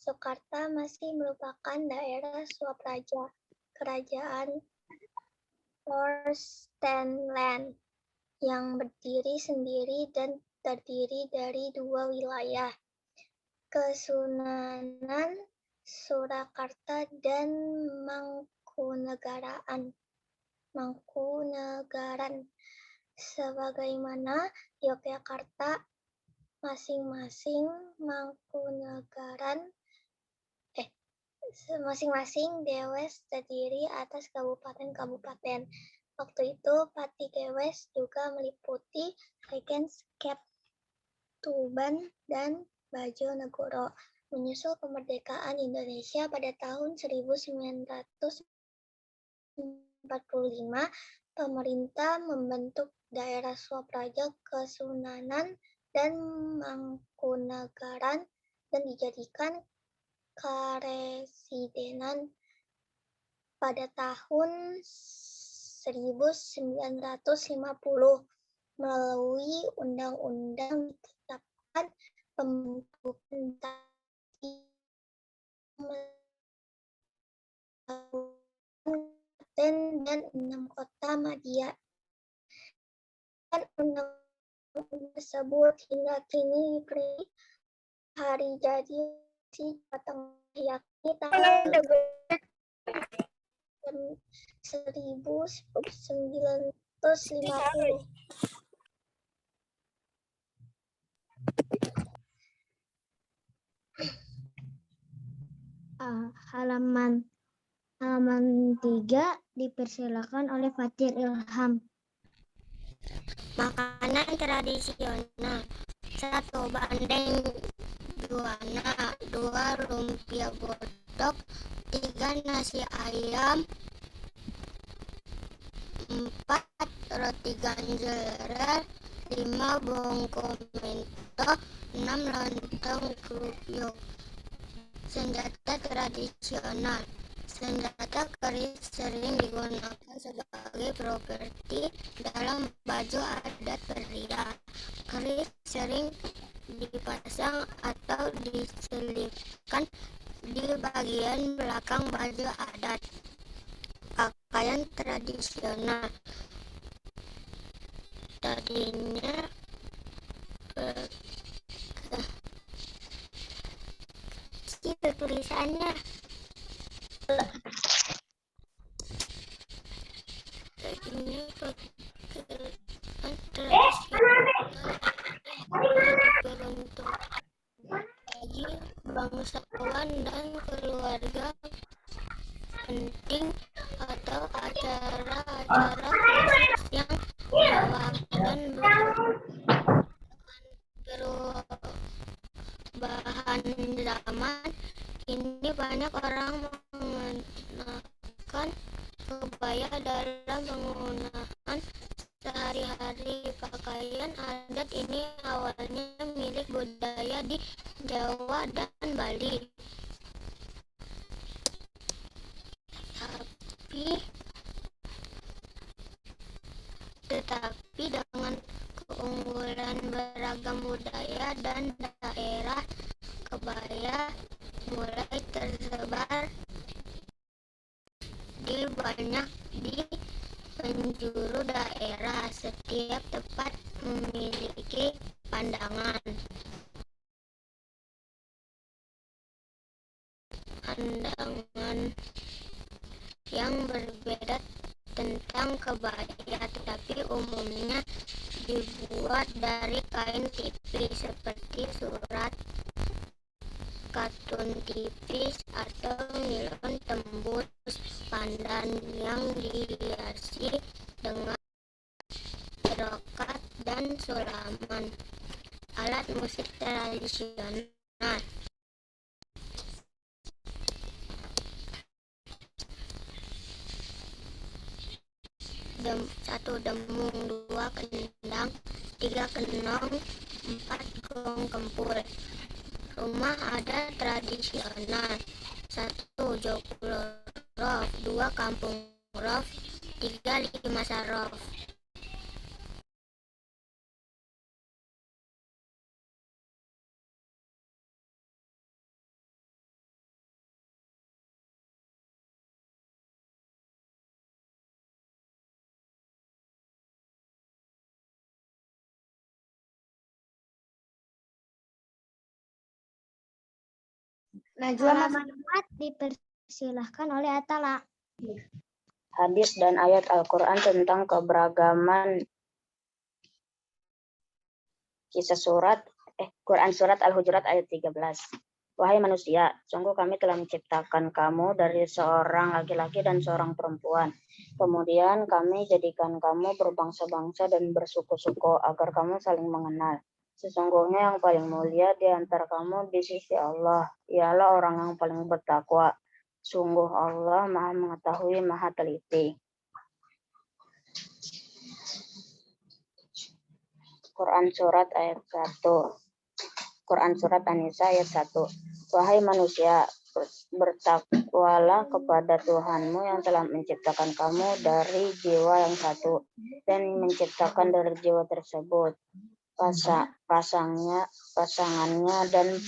Soekarta masih merupakan daerah swapraja Kerajaan Forstenland yang berdiri sendiri dan terdiri dari 2 wilayah, Kesunanan Surakarta dan Mangkunegaran. Sebagaimana Yogyakarta, masing-masing dewes terdiri atas kabupaten-kabupaten. Waktu itu Pati Dewes juga meliputi Regens, Kep, Tuban, dan Bojonegoro. Menyusul kemerdekaan Indonesia pada tahun 1945, pemerintah membentuk daerah Swapraja, Kesunanan, dan Mangkunegaran dan dijadikan karesidenan pada tahun 1950. Melalui undang-undang ditetapkan pembentukan dan 6 kota madya. Undang-undang tersebut hingga kini hari jadi Jawa Tengah, yakni tanggal 1950. Halaman 3 dipersilakan oleh Fatir Ilham. Makanan tradisional: 1. Bandeng juana, 2. Lumpia godok, 3. Nasi ayam, 4. Roti ganjel, 5. Bongko mento, 6. Lontong kruyuk. Senjata tradisional: senjata keris sering digunakan sebagai properti dalam baju adat pria. Keris sering dipasang atau diselipkan di bagian belakang baju adat. Pakaian tradisional: tadinya kecil tulisannya. Ini beruntuk bagi bangsawan dan keluarga penting atau acara-acara khusus yang merupakan perubahan zaman. Kini banyak orang menggunakan kebaya dalam penggunaan sehari-hari. Pakaian adat ini awalnya milik budaya di Jawa dan Bali. Tetapi dengan keunggulan beragam budaya dan daerah, kebaya mulai tersebar di banyak di penjuru daerah. Setiap tempat memiliki pandangan yang berbeda tentang kebaya, tetapi umumnya dibuat dari kain tipis seperti surat, katun tipis, atau nilon tembus pandan yang dihiasi dengan brokat dan sulaman. Alat musik tradisional: 1. Demung, 2. Kendang, 3. Kenong, 4. Gong kempul. Rumah adat tradisional: 1. Joglof, 2. Kampung Rof, 3. Limasarof. Halaman 4 dipersilahkan oleh Atala. Hadis dan ayat Al-Quran tentang keberagaman. Kisah Quran surat Al-Hujurat ayat 13. Wahai manusia, sungguh kami telah menciptakan kamu dari seorang laki-laki dan seorang perempuan. Kemudian kami jadikan kamu berbangsa-bangsa dan bersuku-suku agar kamu saling mengenal. Sesungguhnya yang paling mulia di antara kamu di sisi Allah ialah orang yang paling bertakwa. Sungguh Allah Maha mengetahui, Maha teliti. Quran surat ayat 1. Quran surat An-Nisa ayat 1. Wahai manusia, bertakwalah kepada Tuhanmu yang telah menciptakan kamu dari jiwa yang satu dan menciptakan dari jiwa tersebut pasangannya dan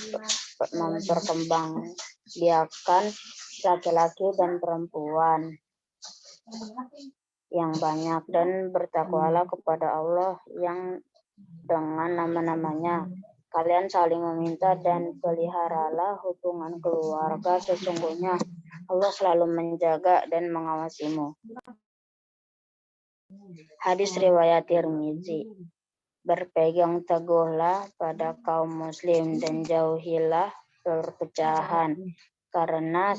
memperkembangbiakan laki-laki dan perempuan yang banyak, dan bertakwalah kepada Allah yang dengan nama-namanya kalian saling meminta dan peliharalah hubungan keluarga. Sesungguhnya Allah selalu menjaga dan mengawasimu. Hadis riwayat Tirmizi. Berpegang teguhlah pada kaum muslim dan jauhilah perpecahan, karena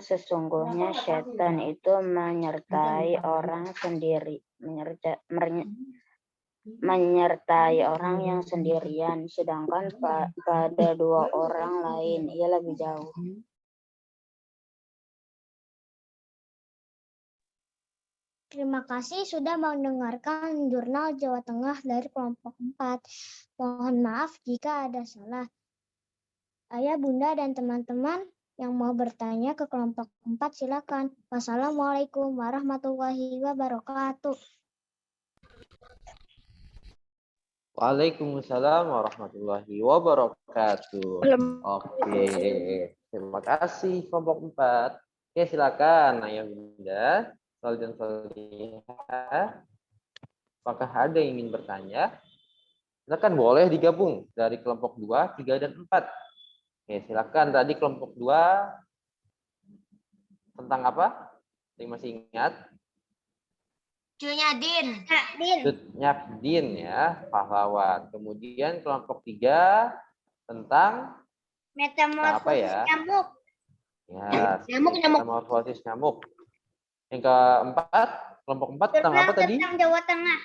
sesungguhnya syaitan itu menyertai orang yang sendirian, sedangkan pada dua orang lain ia lebih jauh. Terima kasih sudah mendengarkan Jurnal Jawa Tengah dari kelompok 4. Mohon maaf jika ada salah. Ayah, Bunda, dan teman-teman yang mau bertanya ke kelompok 4 silakan. Wassalamualaikum warahmatullahi wabarakatuh. Waalaikumsalam warahmatullahi wabarakatuh. Oke, terima kasih kelompok 4. Oke, silakan Ayah, Bunda, Salih dan Salihah. Apakah ada yang ingin bertanya? Silakan, boleh digabung dari kelompok 2, 3, dan 4. Oke, silakan. Tadi kelompok 2 tentang apa? Yang masih ingat? Nyakdin ya, pahlawan. Kemudian kelompok 3 tentang apa ya? Nyamuk. Ya, metamorfosis nyamuk. Yang keempat, kelompok 4 tentang apa tadi? Tentang Jawa Tengah.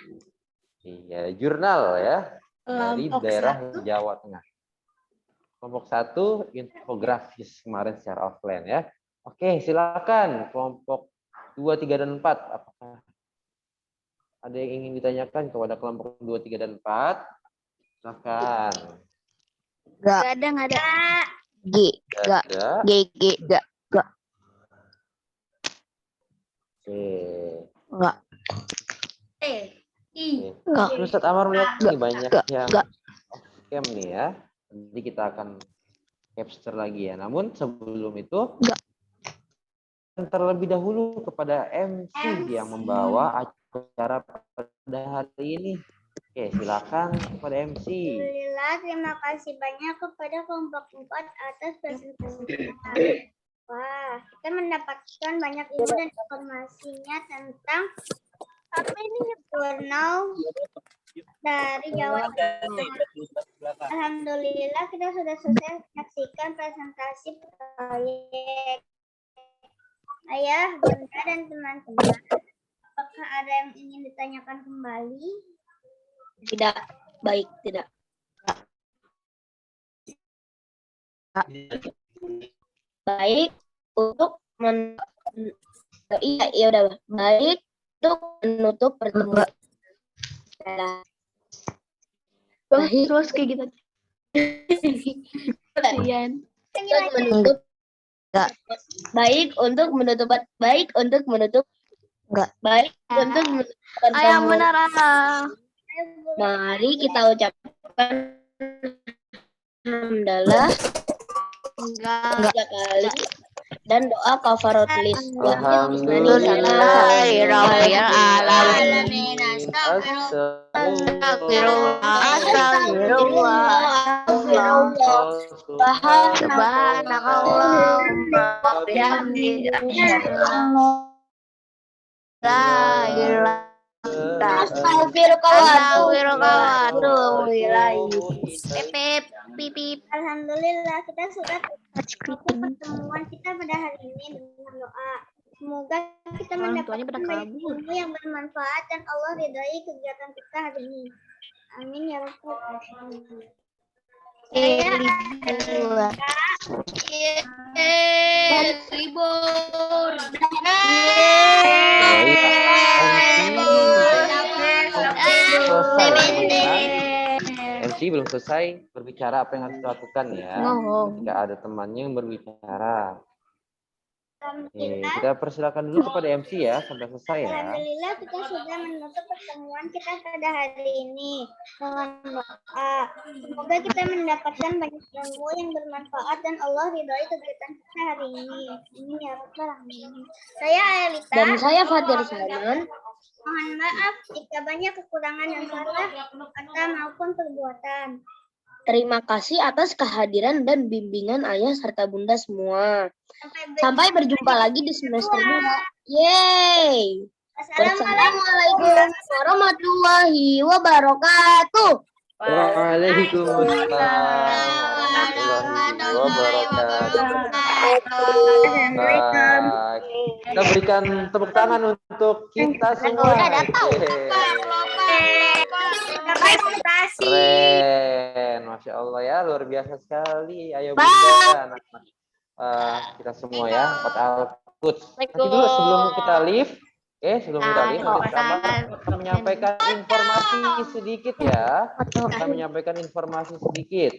Iya, jurnal ya. Dari Kelompok daerah 1. Jawa Tengah. Kelompok 1 infografis kemarin secara offline ya. Oke, silakan kelompok 2, 3, dan 4. Apakah ada yang ingin ditanyakan kepada kelompok 2, 3, dan 4? Silakan. Enggak ada. Enggak. Enggak. Enggak. Ustaz Amar melihat ini banyak yang scam nih ya. Nanti kita akan capture lagi ya. Namun sebelum itu, terlebih dahulu kepada MC yang membawa acara pada hari ini. Oke, silakan kepada MC. Alhamdulillah, terima kasih banyak kepada kelompok 4 atas presentasinya. Wah, kita mendapatkan banyak ilmu dan informasinya tentang jurnal dari Jawa Tengah. Alhamdulillah, kita sudah selesai menyaksikan presentasi proyek. Ayah, Bunda, dan teman-teman, apakah ada yang ingin ditanyakan kembali? Tidak. Baik, tidak. Baik untuk baik untuk menutup pertemuan. Baik terus kayak gitu. Baik untuk menutup Ayah benar. Mari kita ucapkan alhamdulillah. Enggak kali. Dan doa kafaratul list. Alhamdulillahirabbil alamin. Subhanallah wa bihamdihi. La ilaha Alhamdulillah kita sudah pertemuan kita pada hari ini dengan doa. Semoga kita mendapatkan banyak ilmu yang bermanfaat dan Allah ridhai kegiatan kita hari ini. Amin ya rabbal alamin. Libur. MC belum selesai berbicara apa yang harus dilakukan ya. Jika ada temannya yang berbicara. Kita persilakan dulu kepada MC ya sampai selesai ya. Alhamdulillah kita sudah menutup pertemuan kita pada hari ini dengan doa. Semoga kita mendapatkan banyak ilmu yang bermanfaat dan Allah ridhoi kegiatan kita hari ini. Ini ya Rabbal alamin. Saya Aelita. Dan saya Fatir Salman. Mohon maaf jika banyak kekurangan dan salah kata maupun perbuatan. Terima kasih atas kehadiran dan bimbingan ayah serta bunda semua. Sampai berjumpa lagi di semester 2. Yeay. Wassalamualaikum warahmatullahi wabarakatuh. Waalaikumsalam warahmatullahi wabarakatuh. Kita berikan tepuk tangan untuk kita semua. Keren, Masya Allah ya, luar biasa sekali. Ayo bunda, anak-anak kita semua ya, nanti dulu sebelum kita leave, sebelum kita leave, kita menyampaikan informasi sedikit ya. Kita menyampaikan informasi sedikit.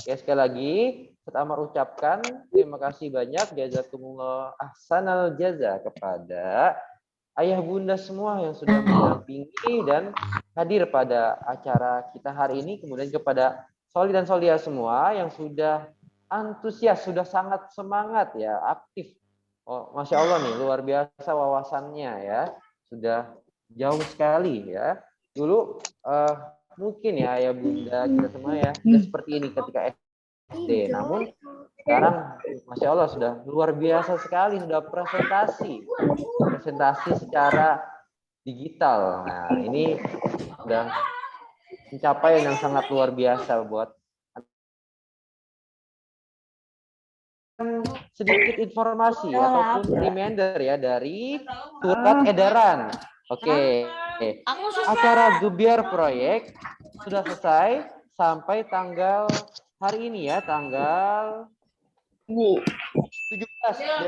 Ya, sekali lagi, Ustaz Amar ucapkan terima kasih banyak jazakumullah ahsanal jaza kepada ayah bunda semua yang sudah mendampingi dan hadir pada acara kita hari ini, kemudian kepada soli dan solia semua yang sudah antusias, sudah sangat semangat ya, aktif. Oh, Masya Allah nih, luar biasa wawasannya ya, sudah jauh sekali ya. Dulu mungkin ya ayah bunda kita semua ya, seperti ini ketika SD, namun sekarang Masya Allah sudah luar biasa sekali, sudah presentasi secara digital. Nah, ini sudah pencapaian yang sangat luar biasa buat sedikit informasi ataupun reminder ya dari surat edaran. Oke. Acara Gebiar Proyek sudah selesai sampai tanggal hari ini ya, tanggal 17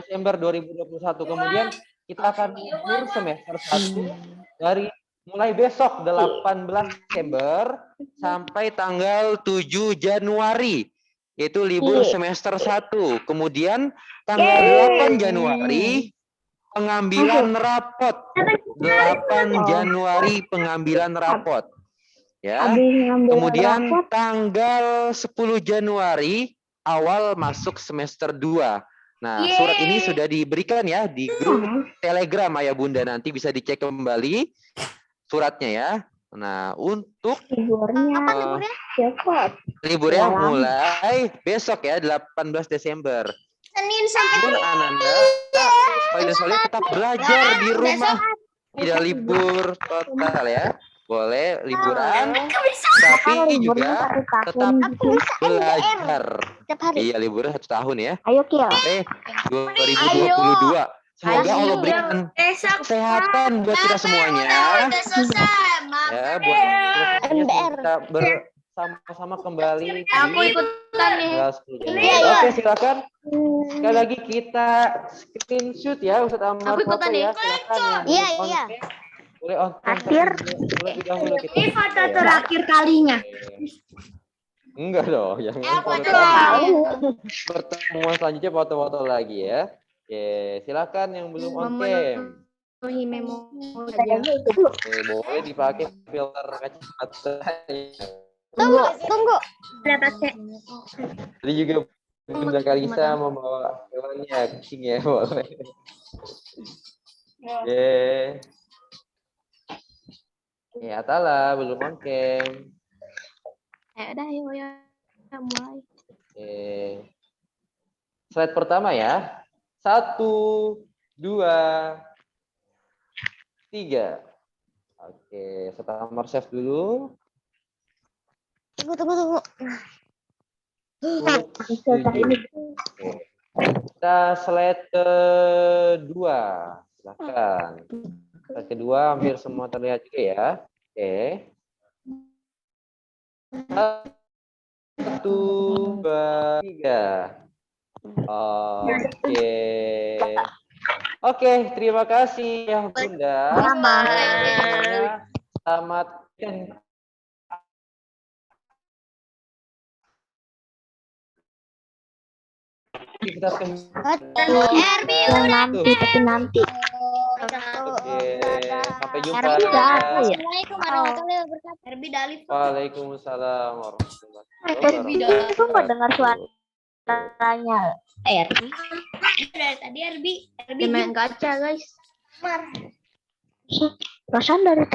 Desember 2021. Kemudian kita akan libur semester 1 dari mulai besok 18 Desember sampai tanggal 7 Januari. Yaitu libur semester 1. Kemudian tanggal 8 Januari pengambilan rapot. 8 Januari pengambilan rapot. Ya. Kemudian tanggal 10 Januari awal masuk semester 2. Nah, surat ini sudah diberikan ya di grup Telegram ayah bunda, nanti bisa dicek kembali suratnya ya. Nah, untuk liburnya mulai besok ya 18 Desember. Senin sampai Ananda, Soalnya tetap belajar di rumah, tidak libur total ya. Boleh liburan, tapi juga tetap belajar. Iya, liburan 1 tahun ya. Ayo Kil. 2022. Semoga Allah berikan kesehatan buat kita semuanya. Ya, buat kita bersama-sama kembali. Aku ikutan nih. Oke, silakan. Sekali lagi kita screenshot ya, Ustaz Amar. Aku ikutan nih. Iya. Boleh on Akhir. Ini foto terakhir kalinya. Enggak dong, jangan pertemuan selanjutnya foto-foto lagi ya. Oke, silakan yang belum on cam. Boleh dipakai filter kacamata. Tunggu. Jadi juga Bunda Kalisa membawa hewannya, kucing ya, boleh. Oke. Ya, Atala belum on cam. Udah, ayo mulai. Oke. Slide pertama ya. 1, 2, 3. Oke, setelah nomor save dulu. Tunggu. Oke. Kita slide kedua. Silakan. Slide kedua hampir semua terlihat juga ya. Oke. 1, 2, 3. Oke, terima kasih ya Bunda. Semuanya selamat aktivitas nanti. Oke, sampai jumpa. Assalamualaikum warahmatullahi wabarakatuh. Herbie Dalif. Waalaikumsalam warahmatullahi Aku nggak dengar suaranya. Dari tadi Herbie Main gacha, guys. Perasaan dari tadi